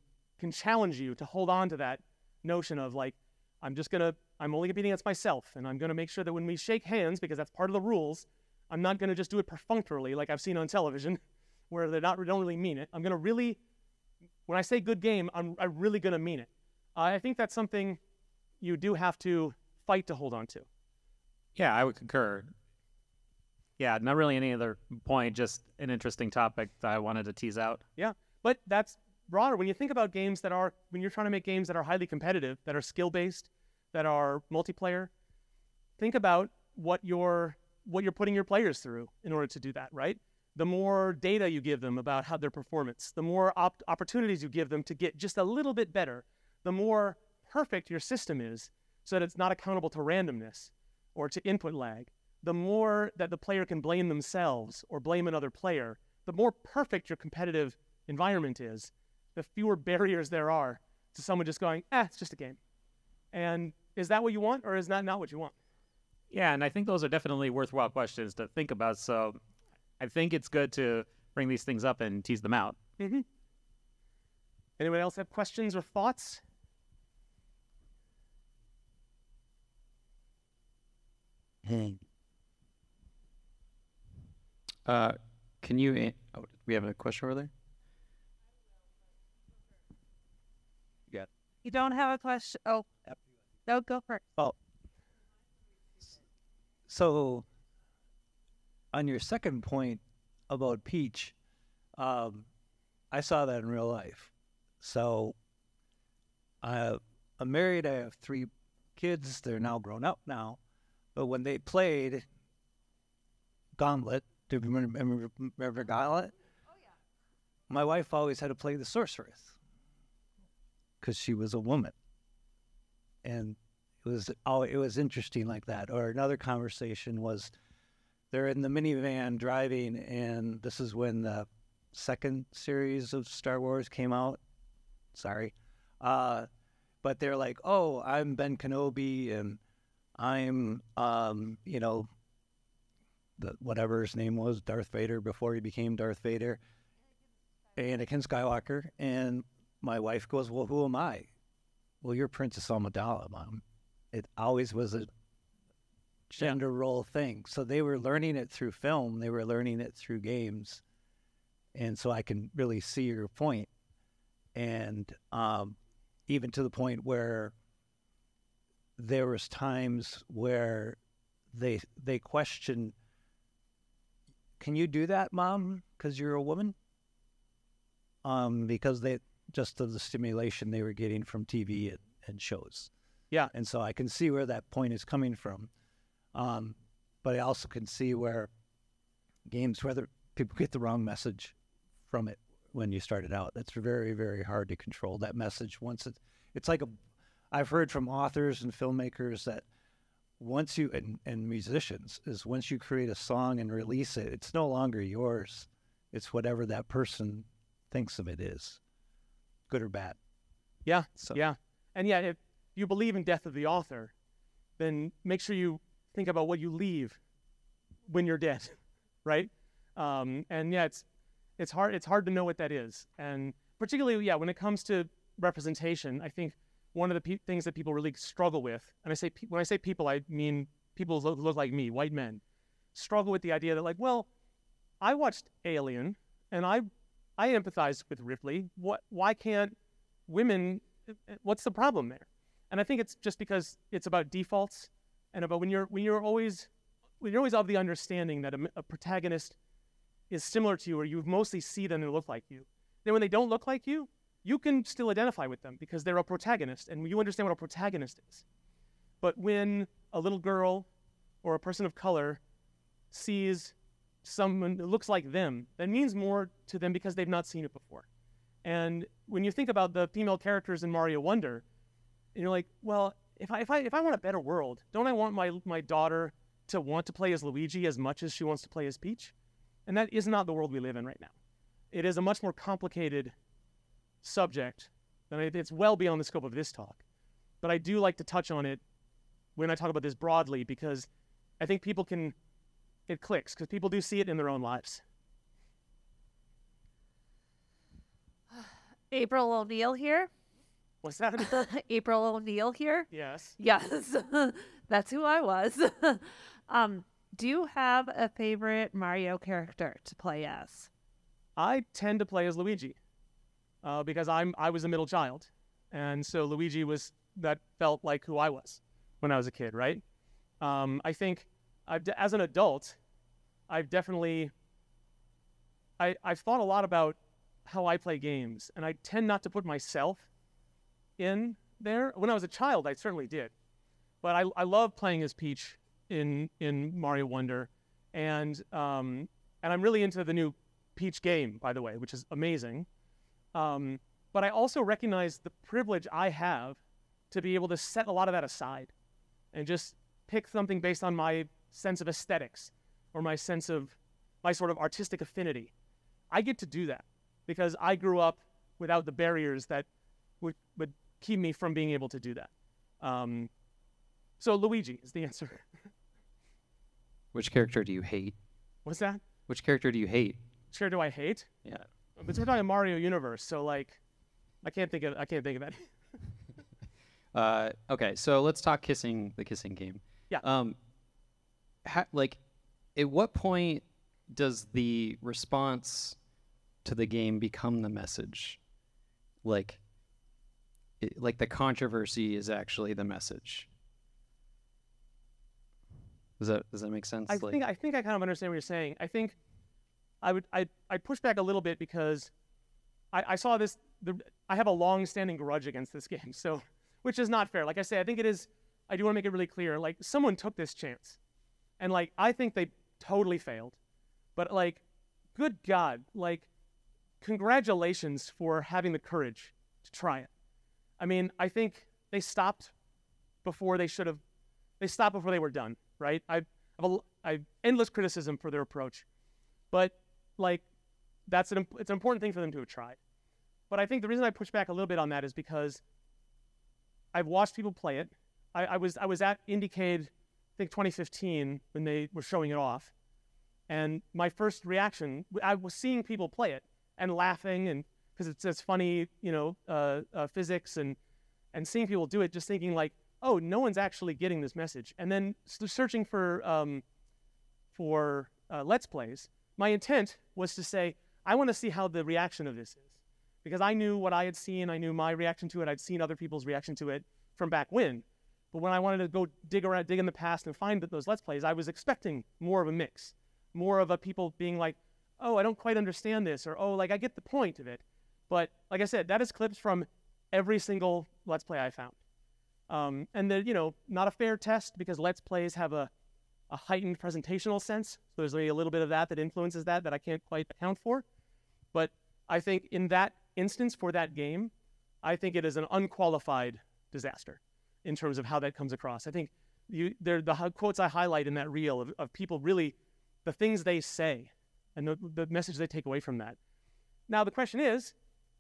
challenge you to hold on to that notion of I'm only competing against myself, and I'm going to make sure that when we shake hands, because that's part of the rules, I'm not going to just do it perfunctorily like I've seen on television where they don't really mean it. I'm going to really, when I say good game, I'm really going to mean it. I think that's something you do have to fight to hold on to. Yeah, I would concur. Yeah, not really any other point, just an interesting topic that I wanted to tease out. Yeah, but that's broader. When you think about games when you're trying to make games that are highly competitive, that are skill-based, that are multiplayer, think about what you're putting your players through in order to do that, right? The more data you give them about their performance, the more opportunities you give them to get just a little bit better, the more perfect your system is so that it's not accountable to randomness or to input lag, the more that the player can blame themselves or blame another player, the more perfect your competitive environment is, the fewer barriers there are to someone just going, it's just a game. And is that what you want, or is that not what you want? Yeah, and I think those are definitely worthwhile questions to think about. So I think it's good to bring these things up and tease them out. Mm-hmm. Anyone else have questions or thoughts? Can you? Oh, we have a question over there. You don't have a question? Oh, no, go for it. Oh. So, on your second point about Peach, I saw that in real life. So, I'm married. I have 3 kids. They're now grown up now. But when they played Gauntlet, do you remember Gauntlet? Oh, yeah. My wife always had to play the sorceress because she was a woman. And it was interesting like that. Or another conversation was they're in the minivan driving, and this is when the second series of Star Wars came out. Sorry. But they're like, oh, I'm Ben Kenobi, and I'm, whatever his name was, Darth Vader, before he became Darth Vader, Anakin Skywalker. And my wife goes, well, who am I? Well, you're Princess Amidala, Mom. It always was a gender role thing. So they were learning it through film. They were learning it through games. And so I can really see your point. And even to the point where there was times where they question, can you do that, Mom, because you're a woman? Because just of the stimulation they were getting from TV and shows. Yeah. And so I can see where that point is coming from. But I also can see where games, whether people get the wrong message from it when you start it out. That's very, very hard to control that message. It's like I've heard from authors and filmmakers that once you, and musicians, is once you create a song and release it, it's no longer yours. It's whatever that person thinks of it is, good or bad. Yeah, yeah. And yeah, if you believe in death of the author, then make sure you think about what you leave when you're dead, right? And yeah, it's hard to know what that is. And particularly, yeah, when it comes to representation, I think one of the things that people really struggle with, and when I say people, I mean people who look like me, white men, struggle with the idea that, like, well, I watched Alien, and I empathized with Ripley. Why can't women? What's the problem there? And I think it's just because it's about defaults and about when you're always of the understanding that a protagonist is similar to you, or you mostly see them and look like you. Then when they don't look like you, you can still identify with them because they're a protagonist, and you understand what a protagonist is. But when a little girl or a person of color sees someone that looks like them, that means more to them because they've not seen it before. And when you think about the female characters in Mario Wonder, and you're like, well, if I want a better world, don't I want my daughter to want to play as Luigi as much as she wants to play as Peach? And that is not the world we live in right now. It is a much more complicated subject, and it's well beyond the scope of this talk. But I do like to touch on it when I talk about this broadly, because I think it clicks, because people do see it in their own lives. April O'Neil here. What's that? April O'Neil here. Yes. Yes, that's who I was. Do you have a favorite Mario character to play as? I tend to play as Luigi because I was a middle child, and so Luigi that felt like who I was when I was a kid, right? I think as an adult, I've definitely I've thought a lot about how I play games, and I tend not to put myself in there. When I was a child, I certainly did, but I love playing as Peach in Mario Wonder, and I'm really into the new Peach game, by the way, which is amazing. But I also recognize the privilege I have to be able to set a lot of that aside and just pick something based on my sense of aesthetics or my sense of my sort of artistic affinity. I get to do that because I grew up without the barriers that would keep me from being able to do that. So Luigi is the answer. Which character do you hate? What's that? Which character do you hate? Which character do I hate? Yeah. But we're talking Mario universe, so like, I can't think of that. Okay, so let's talk the kissing game. Yeah. At what point does the response to the game become the message? Like the controversy is actually the message. Does that make sense? I think I kind of understand what you're saying. I think I'd push back a little bit because I saw this. I have a long-standing grudge against this game, so which is not fair. Like I say, I think it is. I do want to make it really clear. Like someone took this chance, and like I think they totally failed. But like, good God, like, congratulations for having the courage to try it. I mean, I think they stopped before they should have. They stopped before they were done. Right? I've endless criticism for their approach, but like it's an important thing for them to have tried. But I think the reason I push back a little bit on that is because I've watched people play it. I was at IndieCade, I think 2015 when they were showing it off, and my first reaction, I was seeing people play it and laughing, and because it's funny, physics and seeing people do it, just thinking like, oh, no one's actually getting this message. And then searching for Let's Plays, my intent was to say, I want to see how the reaction of this is. Because I knew what I had seen, I knew my reaction to it, I'd seen other people's reaction to it from back when. But when I wanted to go dig in the past and find those Let's Plays, I was expecting more of a mix. More of a people being like, oh, I don't quite understand this, or oh, like I get the point of it. But like I said, that is clips from every single Let's Play I found. And they're, not a fair test because Let's Plays have a heightened presentational sense. So there's maybe a little bit of that influences that I can't quite account for. But I think in that instance for that game, I think it is an unqualified disaster in terms of how that comes across. I think the quotes I highlight in that reel of people really, the things they say and the message they take away from that. Now the question is,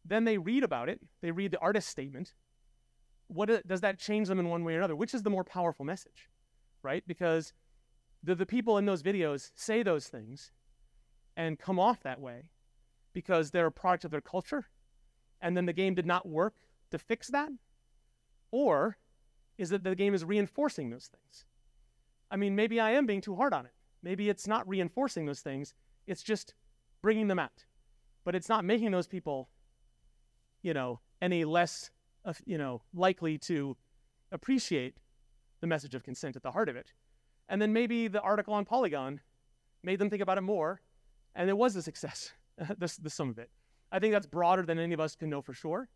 then they read about it, they read the artist statement. Does that change them in one way or another? Which is the more powerful message, right? Because the people in those videos say those things and come off that way because they're a product of their culture, and then the game did not work to fix that? Or is it the game is reinforcing those things? I mean, maybe I am being too hard on it. Maybe it's not reinforcing those things. It's just bringing them out. But it's not making those people, any less likely to appreciate the message of consent at the heart of it. And then maybe the article on Polygon made them think about it more, and it was a success, the sum of it. I think that's broader than any of us can know for sure.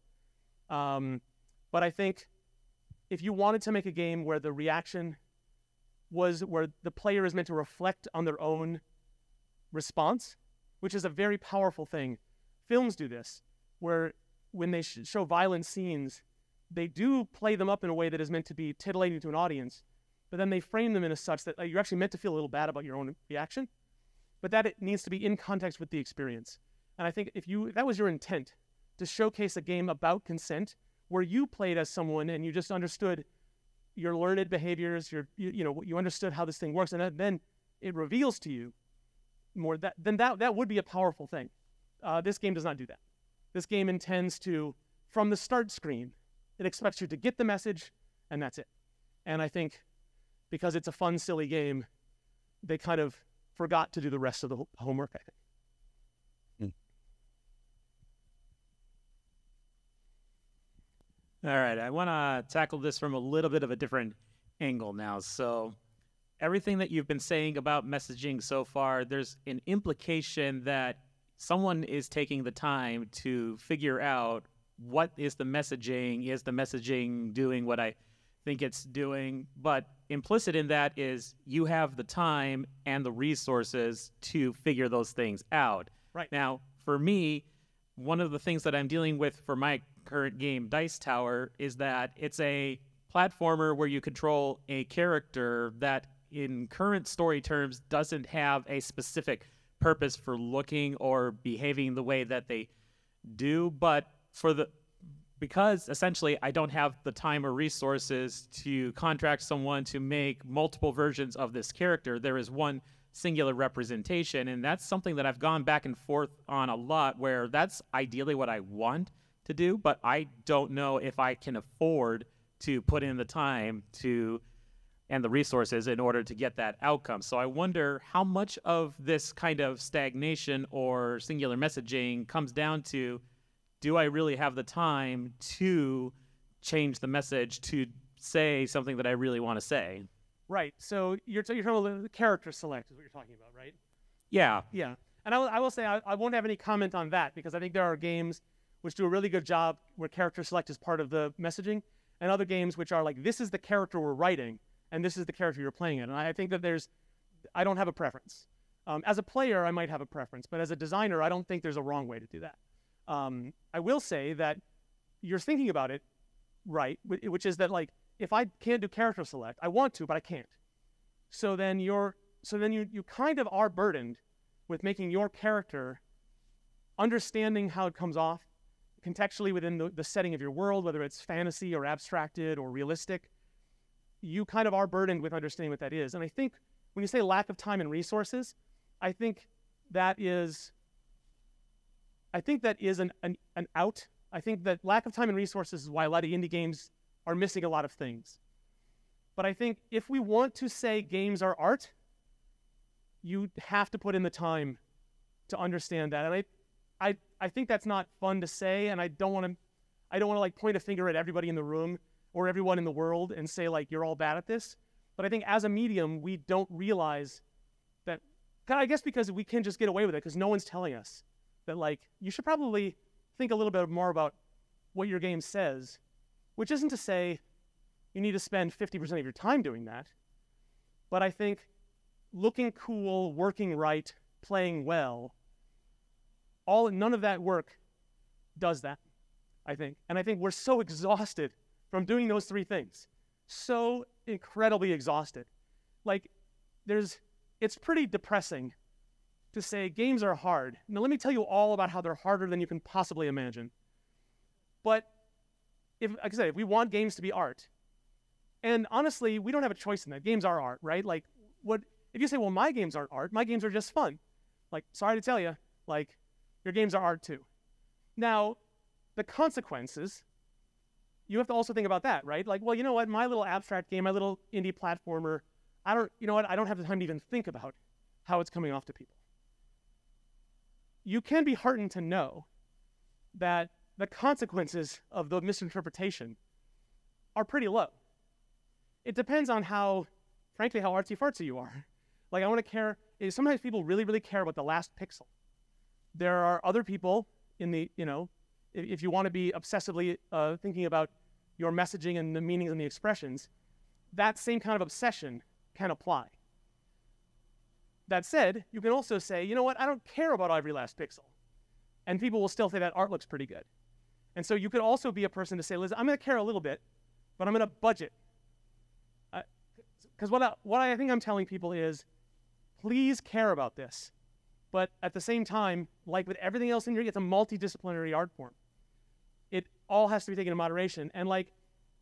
But I think if you wanted to make a game where the reaction was where the player is meant to reflect on their own response, which is a very powerful thing. Films do this, where when they show violent scenes, they do play them up in a way that is meant to be titillating to an audience, but then they frame them in a such that you're actually meant to feel a little bad about your own reaction, but that it needs to be in context with the experience. And I think if that was your intent, to showcase a game about consent, where you played as someone and you just understood your learned behaviors, you understood how this thing works, and then it reveals to you more, that would be a powerful thing. This game does not do that. This game intends to, from the start screen, it expects you to get the message, and that's it. And I think because it's a fun, silly game, they kind of forgot to do the rest of the homework, I think. All right, I want to tackle this from a little bit of a different angle now. So everything that you've been saying about messaging so far, there's an implication that someone is taking the time to figure out what is the messaging doing what I think it's doing? But implicit in that is you have the time and the resources to figure those things out. Right. Now, for me, one of the things that I'm dealing with for my current game, Dice Tower, is that it's a platformer where you control a character that in current story terms doesn't have a specific purpose for looking or behaving the way that they do, but because essentially I don't have the time or resources to contract someone to make multiple versions of this character, there is one singular representation, and that's something that I've gone back and forth on a lot, where that's ideally what I want to do, but I don't know if I can afford to put in the time and the resources in order to get that outcome. So I wonder how much of this kind of stagnation or singular messaging comes down to, do I really have the time to change the message to say something that I really want to say? Right. So you're talking about the character select is what you're talking about, right? Yeah. Yeah. And I will say I won't have any comment on that, because I think there are games which do a really good job where character select is part of the messaging, and other games which are like, this is the character we're writing, and this is the character you're playing it. And I think that I don't have a preference. As a player, I might have a preference, but as a designer, I don't think there's a wrong way to do that. I will say that you're thinking about it right, which is that, like, if I can't do character select, I want to, but I can't. So then you kind of are burdened with making your character, understanding how it comes off contextually within the setting of your world, whether it's fantasy or abstracted or realistic. You kind of are burdened with understanding what that is. And I think when you say lack of time and resources, I think that is an out. I think that lack of time and resources is why a lot of indie games are missing a lot of things. But I think if we want to say games are art, you have to put in the time to understand that. And I think that's not fun to say, and I don't want to like point a finger at everybody in the room or everyone in the world and say, like, you're all bad at this. But I think as a medium, we don't realize that, I guess because we can just get away with it because no one's telling us that, like, you should probably think a little bit more about what your game says, which isn't to say you need to spend 50% of your time doing that. But I think looking cool, working right, playing well, none of that work does that, I think. And I think we're so exhausted from doing those three things. So incredibly exhausted. Like, it's pretty depressing to say games are hard. Now, let me tell you all about how they're harder than you can possibly imagine. But like I said, if we want games to be art, and honestly, we don't have a choice in that. Games are art, right? Like, if you say, well, my games aren't art, my games are just fun. Like, sorry to tell you, like, your games are art too. Now, the consequences, you have to also think about that, right? Like, well, you know what? My little abstract game, my little indie platformer, I don't have the time to even think about how it's coming off to people. You can be heartened to know that the consequences of the misinterpretation are pretty low. It depends on frankly, how artsy-fartsy you are. Like, I want to care, sometimes people really, really care about the last pixel. There are other people if you want to be obsessively thinking about your messaging and the meanings and the expressions, that same kind of obsession can apply. That said, you can also say, you know what, I don't care about every last pixel. And people will still say that art looks pretty good. And so you could also be a person to say, listen, I'm going to care a little bit, but I'm going to budget. Because what I think I'm telling people is, please care about this. But at the same time, like with everything else in your, it's a multidisciplinary art form. It all has to be taken in moderation. And like,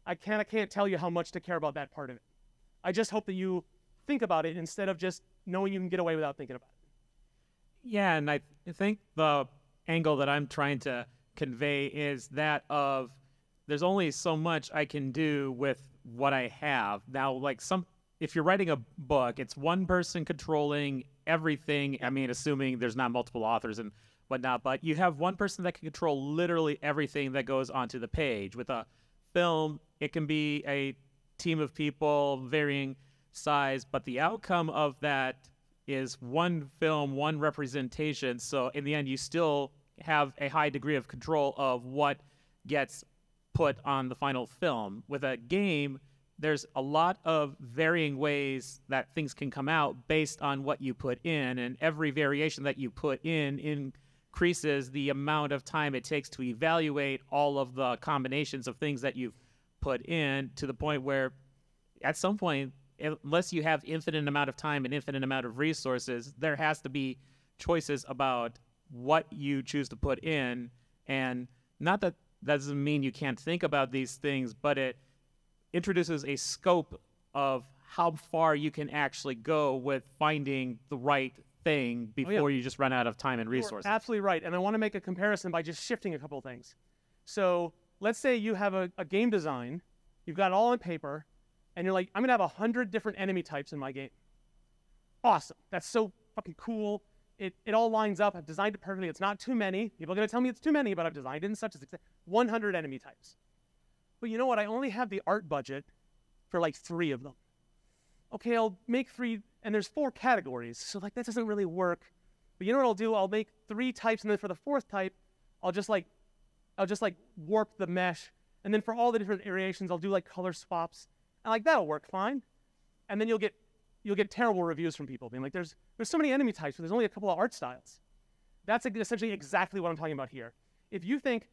I can't tell you how much to care about that part of it. I just hope that you think about it instead of just knowing you can get away without thinking about it. Yeah, and I think the angle that I'm trying to convey is that of there's only so much I can do with what I have. Now, like if you're writing a book, it's one person controlling everything. I mean, assuming there's not multiple authors and whatnot, but you have one person that can control literally everything that goes onto the page. With a film, it can be a team of people, varying size, but the outcome of that is one film, one representation. So in the end, you still have a high degree of control of what gets put on the final film. With a game, there's a lot of varying ways that things can come out based on what you put in, and every variation that you put in increases the amount of time it takes to evaluate all of the combinations of things that you've put in, to the point where at some point, unless you have infinite amount of time and infinite amount of resources, there has to be choices about what you choose to put in. And not that doesn't mean you can't think about these things, but it introduces a scope of how far you can actually go with finding the right thing before you just run out of time and resources. You're absolutely right. And I want to make a comparison by just shifting a couple of things. So let's say you have a game design, you've got it all on paper, and you're like, I'm going to have 100 different enemy types in my game. Awesome. That's so fucking cool. It all lines up. I've designed it perfectly. It's not too many. People are going to tell me it's too many, but I've designed it in such as 100 enemy types. But you know what? I only have the art budget for like 3 of them. Okay, I'll make 3, and there's 4 categories, so like that doesn't really work. But you know what I'll do? I'll make 3 types, and then for the 4th type, I'll just like warp the mesh, and then for all the different variations, I'll do like color swaps, and like that'll work fine. And then you'll get terrible reviews from people being like, there's so many enemy types, but there's only a couple of art styles. That's essentially exactly what I'm talking about here. If you think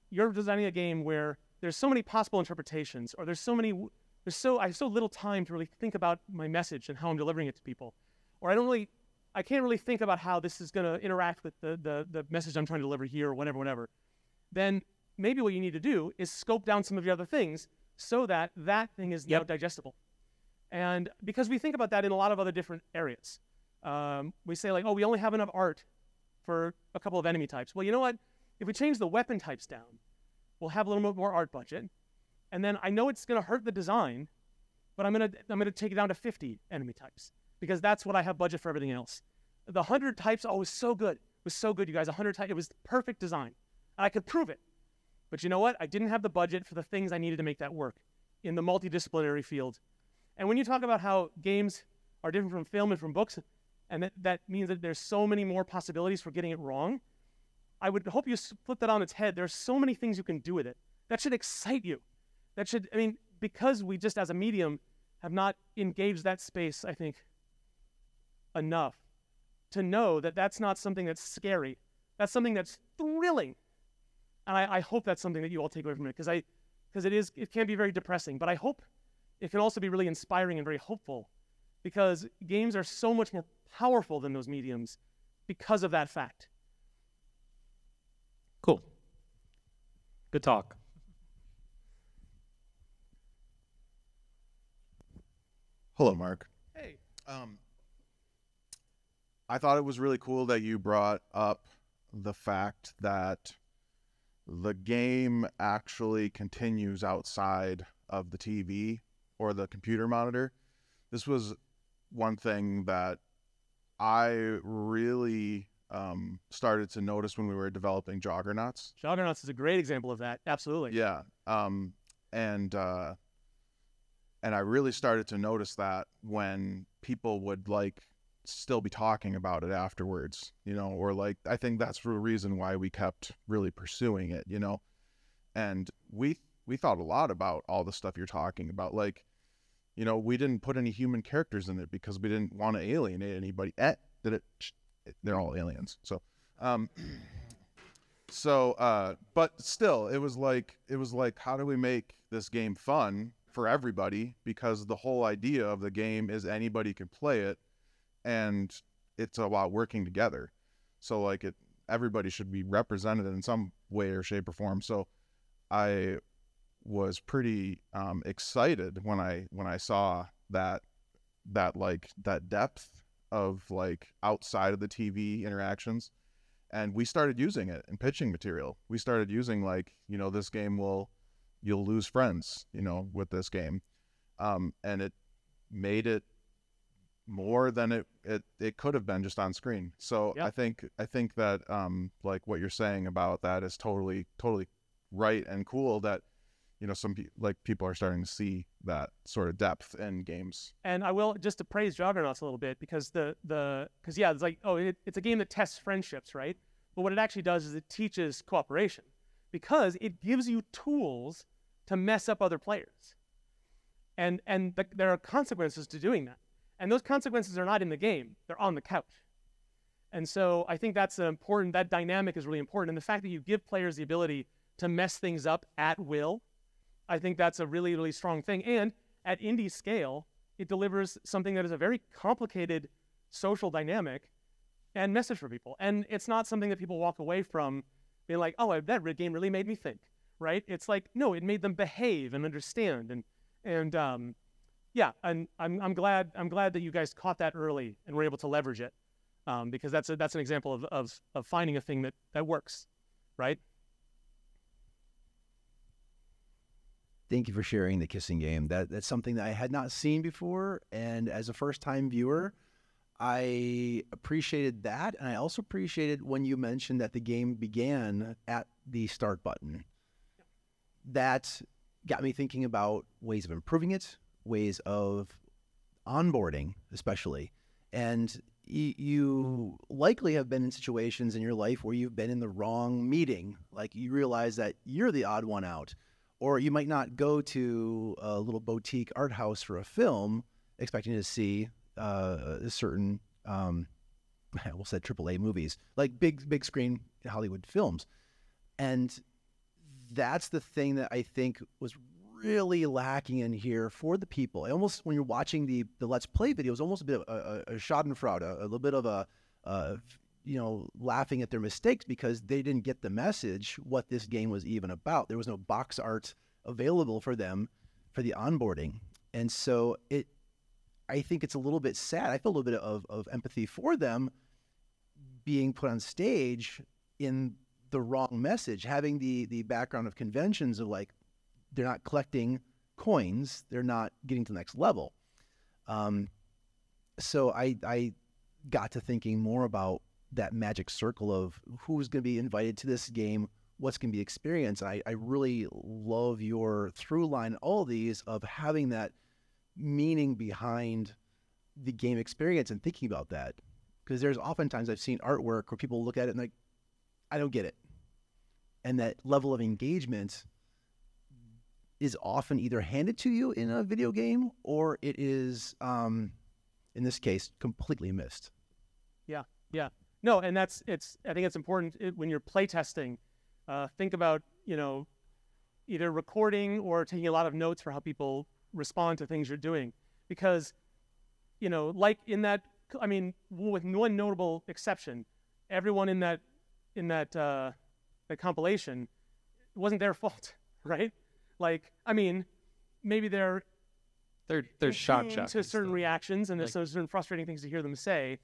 you're designing a game where there's so many possible interpretations, or I have so little time to really think about my message and how I'm delivering it to people, or I can't really think about how this is going to interact with the message I'm trying to deliver here, or whatever, then maybe what you need to do is scope down some of your other things so that that thing is now digestible. And because we think about that in a lot of other different areas. We say like, oh, we only have enough art for a couple of enemy types. Well, you know what? If we change the weapon types down, we'll have a little bit more art budget. And then I know it's going to hurt the design, but I'm going to take it down to 50 enemy types, because that's what I have budget for everything else. The 100 types, was so good. It was so good, you guys. 100 types, it was perfect design. And I could prove it. But you know what? I didn't have the budget for the things I needed to make that work in the multidisciplinary field. And when you talk about how games are different from film and from books, and that means that there's so many more possibilities for getting it wrong, I would hope you flip that on its head. There's so many things you can do with it. That should excite you. Because we just as a medium have not engaged that space, I think, enough to know that that's not something that's scary. That's something that's thrilling. And I hope that's something that you all take away from it, because it can be very depressing. But I hope it can also be really inspiring and very hopeful, because games are so much more powerful than those mediums because of that fact. Cool. Good talk. Hello, Mark. Hey. I thought it was really cool that you brought up the fact that the game actually continues outside of the TV or the computer monitor. This was one thing that I really started to notice when we were developing Joggernauts. Joggernauts is a great example of that. Absolutely. Yeah. And I really started to notice that when people would still be talking about it afterwards, or I think that's the reason why we kept really pursuing it, and we thought a lot about all the stuff you're talking about. We didn't put any human characters in it because we didn't want to alienate anybody. They're all aliens. But still, it was like, how do we make this game fun for everybody? Because the whole idea of the game is anybody can play it, and it's about working together. So everybody should be represented in some way or shape or form. So I was pretty excited when I saw that depth of outside of the TV interactions, and we started using it in pitching material. We started using this game you'll lose friends, with this game, and it made it more than it could have been just on screen. So yep. I think that what you're saying about that is totally right and cool, that some people are starting to see that sort of depth in games. And I will, just to praise Joggernauts a little bit, because it's a game that tests friendships, right? But what it actually does is it teaches cooperation, because it gives you tools to mess up other players. And there are consequences to doing that. And those consequences are not in the game, they're on the couch. And so I think that's important. That dynamic is really important. And the fact that you give players the ability to mess things up at will, I think that's a really, really strong thing. And at indie scale, it delivers something that is a very complicated social dynamic and message for people. And it's not something that people walk away from being like, oh, that game really made me think, right? It's like, no, it made them behave and understand. And yeah, and I'm glad that you guys caught that early and were able to leverage it, because that's an example of finding a thing that works, right? Thank you for sharing the kissing game. That's something that I had not seen before, and as a first-time viewer, I appreciated that, and I also appreciated when you mentioned that the game began at the start button. That got me thinking about ways of improving it, ways of onboarding, especially. And you likely have been in situations in your life where you've been in the wrong meeting. Like you realize that you're the odd one out. Or you might not go to a little boutique art house for a film expecting to see a certain, we'll say AAA movies, like big screen Hollywood films. And that's the thing that I think was really lacking in here for the people. Almost when you're watching the Let's Play videos, almost a bit of a schadenfreude, a little bit of laughing at their mistakes because they didn't get the message what this game was even about. There was no box art available for them for the onboarding. And so I think it's a little bit sad. I feel a little bit of empathy for them being put on stage in the wrong message, having the background of conventions of like, they're not collecting coins, they're not getting to the next level. So I got to thinking more about that magic circle of who's going to be invited to this game, what's going to be experienced. I really love your through line, all of these, of having that meaning behind the game experience and thinking about that. Because there's oftentimes I've seen artwork where people look at it and like, I don't get it. And that level of engagement is often either handed to you in a video game or it is, in this case, completely missed. Yeah. No, and I think it's important when you're playtesting, think about, either recording or taking a lot of notes for how people respond to things you're doing. Because, like in that, with one notable exception, everyone in that compilation, it wasn't their fault, right? Like, maybe they're shock to certain reactions and there's certain frustrating things to hear them say,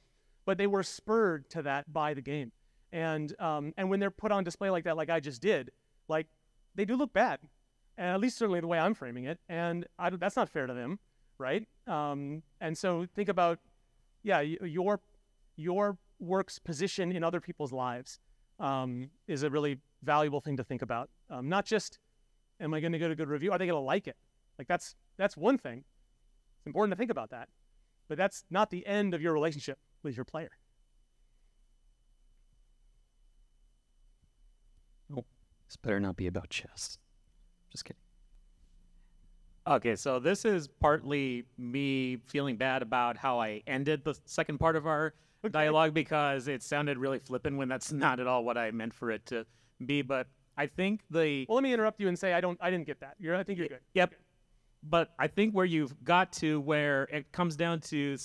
but they were spurred to that by the game. And when they're put on display like that, like I just did, like they do look bad, and at least certainly the way I'm framing it. And that's not fair to them, right? And so think about, your work's position in other people's lives is a really valuable thing to think about. Not just, am I going to get a good review? Are they going to like it? Like that's one thing. It's important to think about that, but that's not the end of your relationship with your player. Oh, this better not be about chess. Just kidding. Okay, so this is partly me feeling bad about how I ended the second part of our dialogue because it sounded really flippant when that's not at all what I meant for it to be. But I think well, let me interrupt you and say I didn't get that. I think you're good. Yep. Okay. But I think where you've got to where it comes down to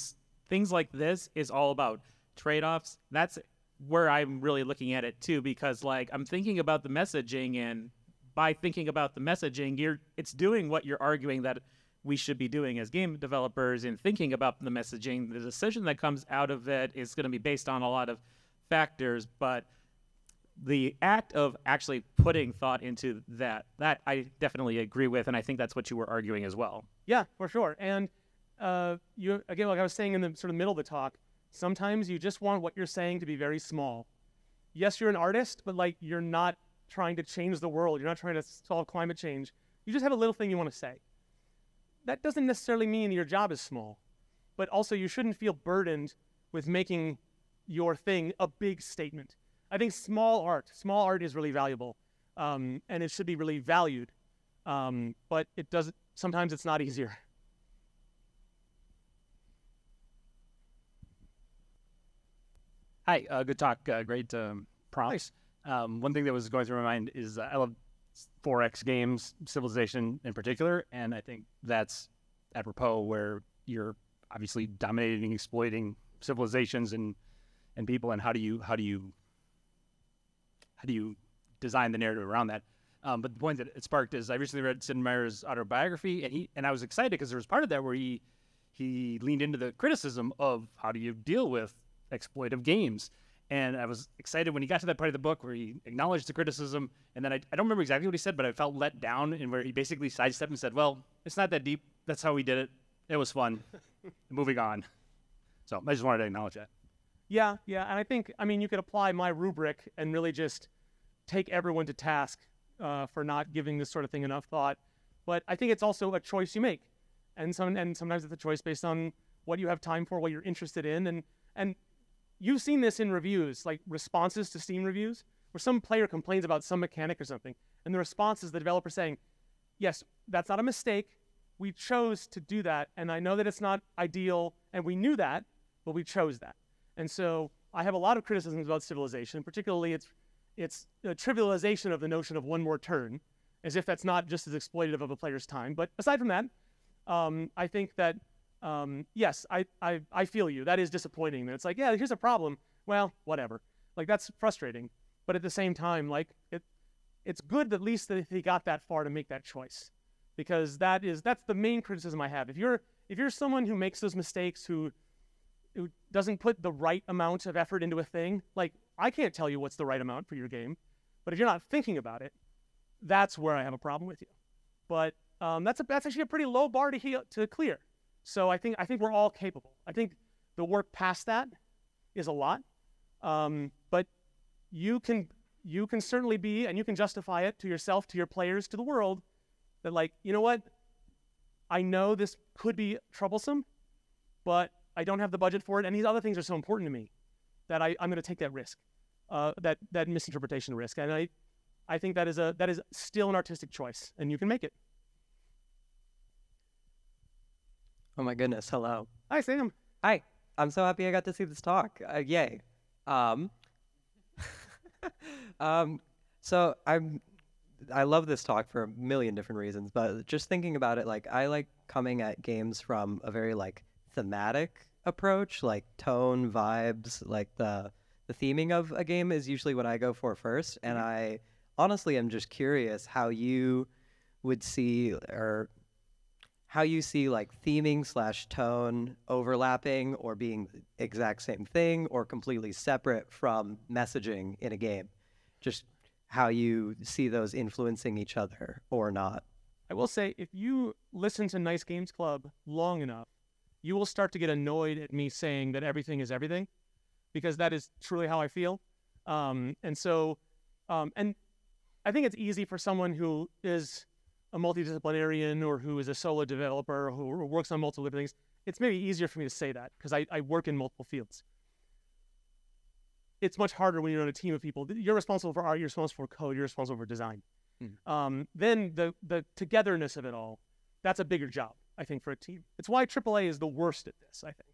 things like this is all about trade-offs. That's where I'm really looking at it too, because like I'm thinking about the messaging, and by thinking about the messaging, it's doing what you're arguing that we should be doing as game developers in thinking about the messaging. The decision that comes out of it is going to be based on a lot of factors, but the act of actually putting thought into that I definitely agree with, and I think that's what you were arguing as well. Yeah, for sure. And you again, like I was saying in the sort of middle of the talk, sometimes you just want what you're saying to be very small. Yes, you're an artist, but like you're not trying to change the world. You're not trying to solve climate change. You just have a little thing you want to say. That doesn't necessarily mean your job is small, but also you shouldn't feel burdened with making your thing a big statement. I think small art is really valuable, and it should be really valued, but sometimes it's not easier. Hi, good talk. Great prompts. One thing that was going through my mind is I love 4X games, Civilization in particular, and I think that's apropos where you're obviously dominating, exploiting civilizations and people, and how do you design the narrative around that? But the point that it sparked is I recently read Sid Meier's autobiography, and I was excited because there was part of that where he leaned into the criticism of how do you deal with exploitive games. And I was excited when he got to that part of the book where he acknowledged the criticism, and then I don't remember exactly what he said, but I felt let down, and where he basically sidestepped and said, well, it's not that deep. That's how we did it. It was fun. Moving on. So I just wanted to acknowledge that. Yeah, and I think, you could apply my rubric and really just take everyone to task for not giving this sort of thing enough thought. But I think it's also a choice you make. And sometimes it's a choice based on what you have time for, what you're interested in. And you've seen this in reviews, like responses to Steam reviews, where some player complains about some mechanic or something, and the response is the developer saying, yes, that's not a mistake. We chose to do that, and I know that it's not ideal, and we knew that, but we chose that. And so I have a lot of criticisms about Civilization, particularly its trivialization of the notion of one more turn, as if that's not just as exploitative of a player's time. But aside from that, I think that yes, I feel you. That is disappointing. That it's like, yeah, here's a problem. Well, whatever. Like, that's frustrating. But at the same time, like, it's good at least that he got that far to make that choice, because that's the main criticism I have. If you're someone who makes those mistakes, who doesn't put the right amount of effort into a thing, like, I can't tell you what's the right amount for your game, but if you're not thinking about it, that's where I have a problem with you. But that's actually a pretty low bar to clear. So I think we're all capable. I think the work past that is a lot, but you can certainly be, and you can justify it to yourself, to your players, to the world, that, like, you know what, I know this could be troublesome, but I don't have the budget for it, and these other things are so important to me that I'm going to take that risk, that misinterpretation risk, and I think that is still an artistic choice, and you can make it. Oh my goodness, hello. Hi, Sam. Hi. I'm so happy I got to see this talk. Yay. So I love this talk for a million different reasons, but just thinking about it, like, I like coming at games from a very, like, thematic approach, like tone, vibes, like the theming of a game is usually what I go for first. And I honestly am just curious how you would see, or how you see, like, theming / tone overlapping or being the exact same thing or completely separate from messaging in a game. Just how you see those influencing each other or not. I will say, if you listen to Nice Games Club long enough, you will start to get annoyed at me saying that everything is everything, because that is truly how I feel. And I think it's easy for someone who is a multidisciplinarian or who is a solo developer who works on multiple different things. It's maybe easier for me to say that because I work in multiple fields. It's much harder when you're on a team of people. You're responsible for art, you're responsible for code, you're responsible for design. Then the togetherness of it all, that's a bigger job, I think, for a team. It's why AAA is the worst at this, I think,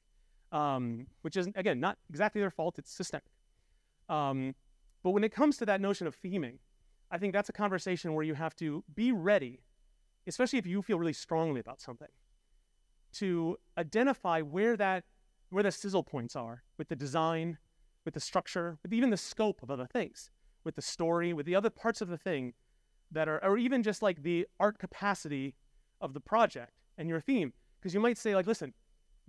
which is, again, not exactly their fault. It's systemic. But when it comes to that notion of theming, I think that's a conversation where you have to be ready, especially if you feel really strongly about something, to identify where the sizzle points are with the design, with the structure, with even the scope of other things, with the story, with the other parts of the thing that are, or even just like the art capacity of the project and your theme. Because you might say, like, listen,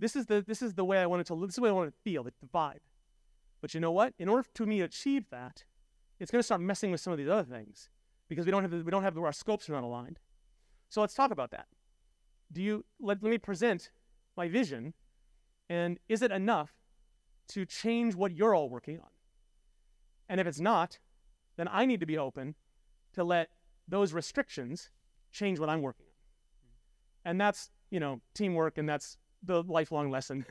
this is the way I want it to look, this is the way I want it to feel, like the vibe. But you know what? In order for me to achieve that, it's going to start messing with some of these other things because our scopes are not aligned. So let's talk about that. Let me present my vision, and is it enough to change what you're all working on? And if it's not, then I need to be open to let those restrictions change what I'm working on. And that's, teamwork, and that's the lifelong lesson,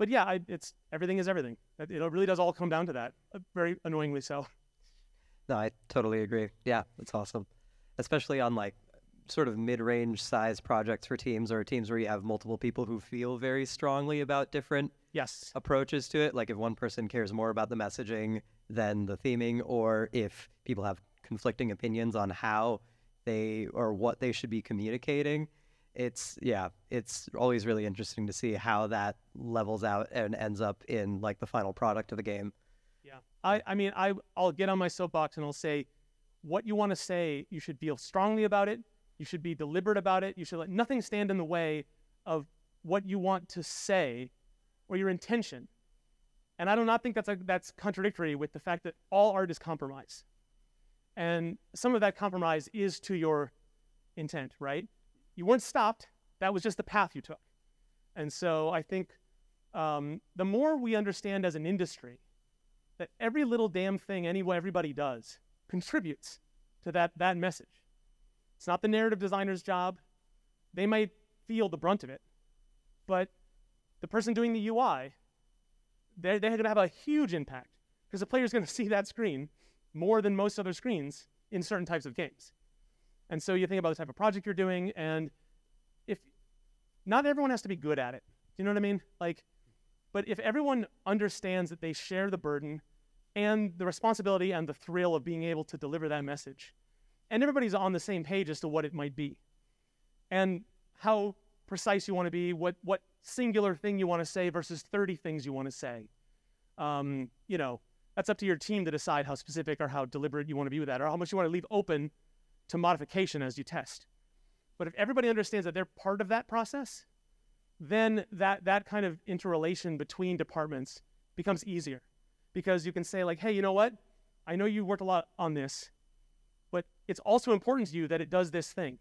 But yeah, it's everything is everything. It really does all come down to that, very annoyingly so. No, I totally agree. Yeah, that's awesome. Especially on, like, sort of mid-range size projects for teams, or teams where you have multiple people who feel very strongly about different approaches to it. Like if one person cares more about the messaging than the theming, or if people have conflicting opinions on how they or what they should be communicating. It's always really interesting to see how that levels out and ends up in like the final product of the game. Yeah. I'll get on my soapbox and I'll say what you want to say, you should feel strongly about it. You should be deliberate about it. You should let nothing stand in the way of what you want to say or your intention. And I do not think that's contradictory with the fact that all art is compromise. And some of that compromise is to your intent, right? You weren't stopped. That was just the path you took. And so I think the more we understand as an industry that every little damn thing everybody does contributes to that message. It's not the narrative designer's job. They might feel the brunt of it, but the person doing the UI, they're going to have a huge impact because the player's going to see that screen more than most other screens in certain types of games. And so you think about the type of project you're doing, and if not everyone has to be good at it. Do you know what I mean? But if everyone understands that they share the burden and the responsibility and the thrill of being able to deliver that message, and everybody's on the same page as to what it might be, and how precise you want to be, what singular thing you want to say versus 30 things you want to say, that's up to your team to decide how specific or how deliberate you want to be with that, or how much you want to leave open to modification as you test. But if everybody understands that they're part of that process, then that kind of interrelation between departments becomes easier, because you can say like, hey, you know what? I know you worked a lot on this, but it's also important to you that it does this thing.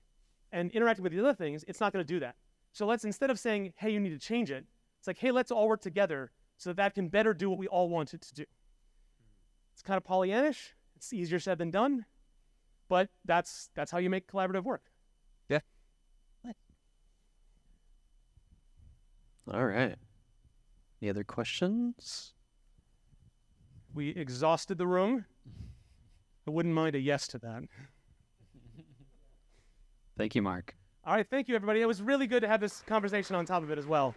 And interacting with the other things, it's not going to do that. So let's, instead of saying, hey, you need to change it, it's like, hey, let's all work together so that can better do what we all want it to do. It's kind of Pollyannish. It's easier said than done, but that's how you make collaborative work. Yeah. All right. Any other questions? We exhausted the room. I wouldn't mind a yes to that. Thank you, Mark. All right, thank you, everybody. It was really good to have this conversation on top of it as well.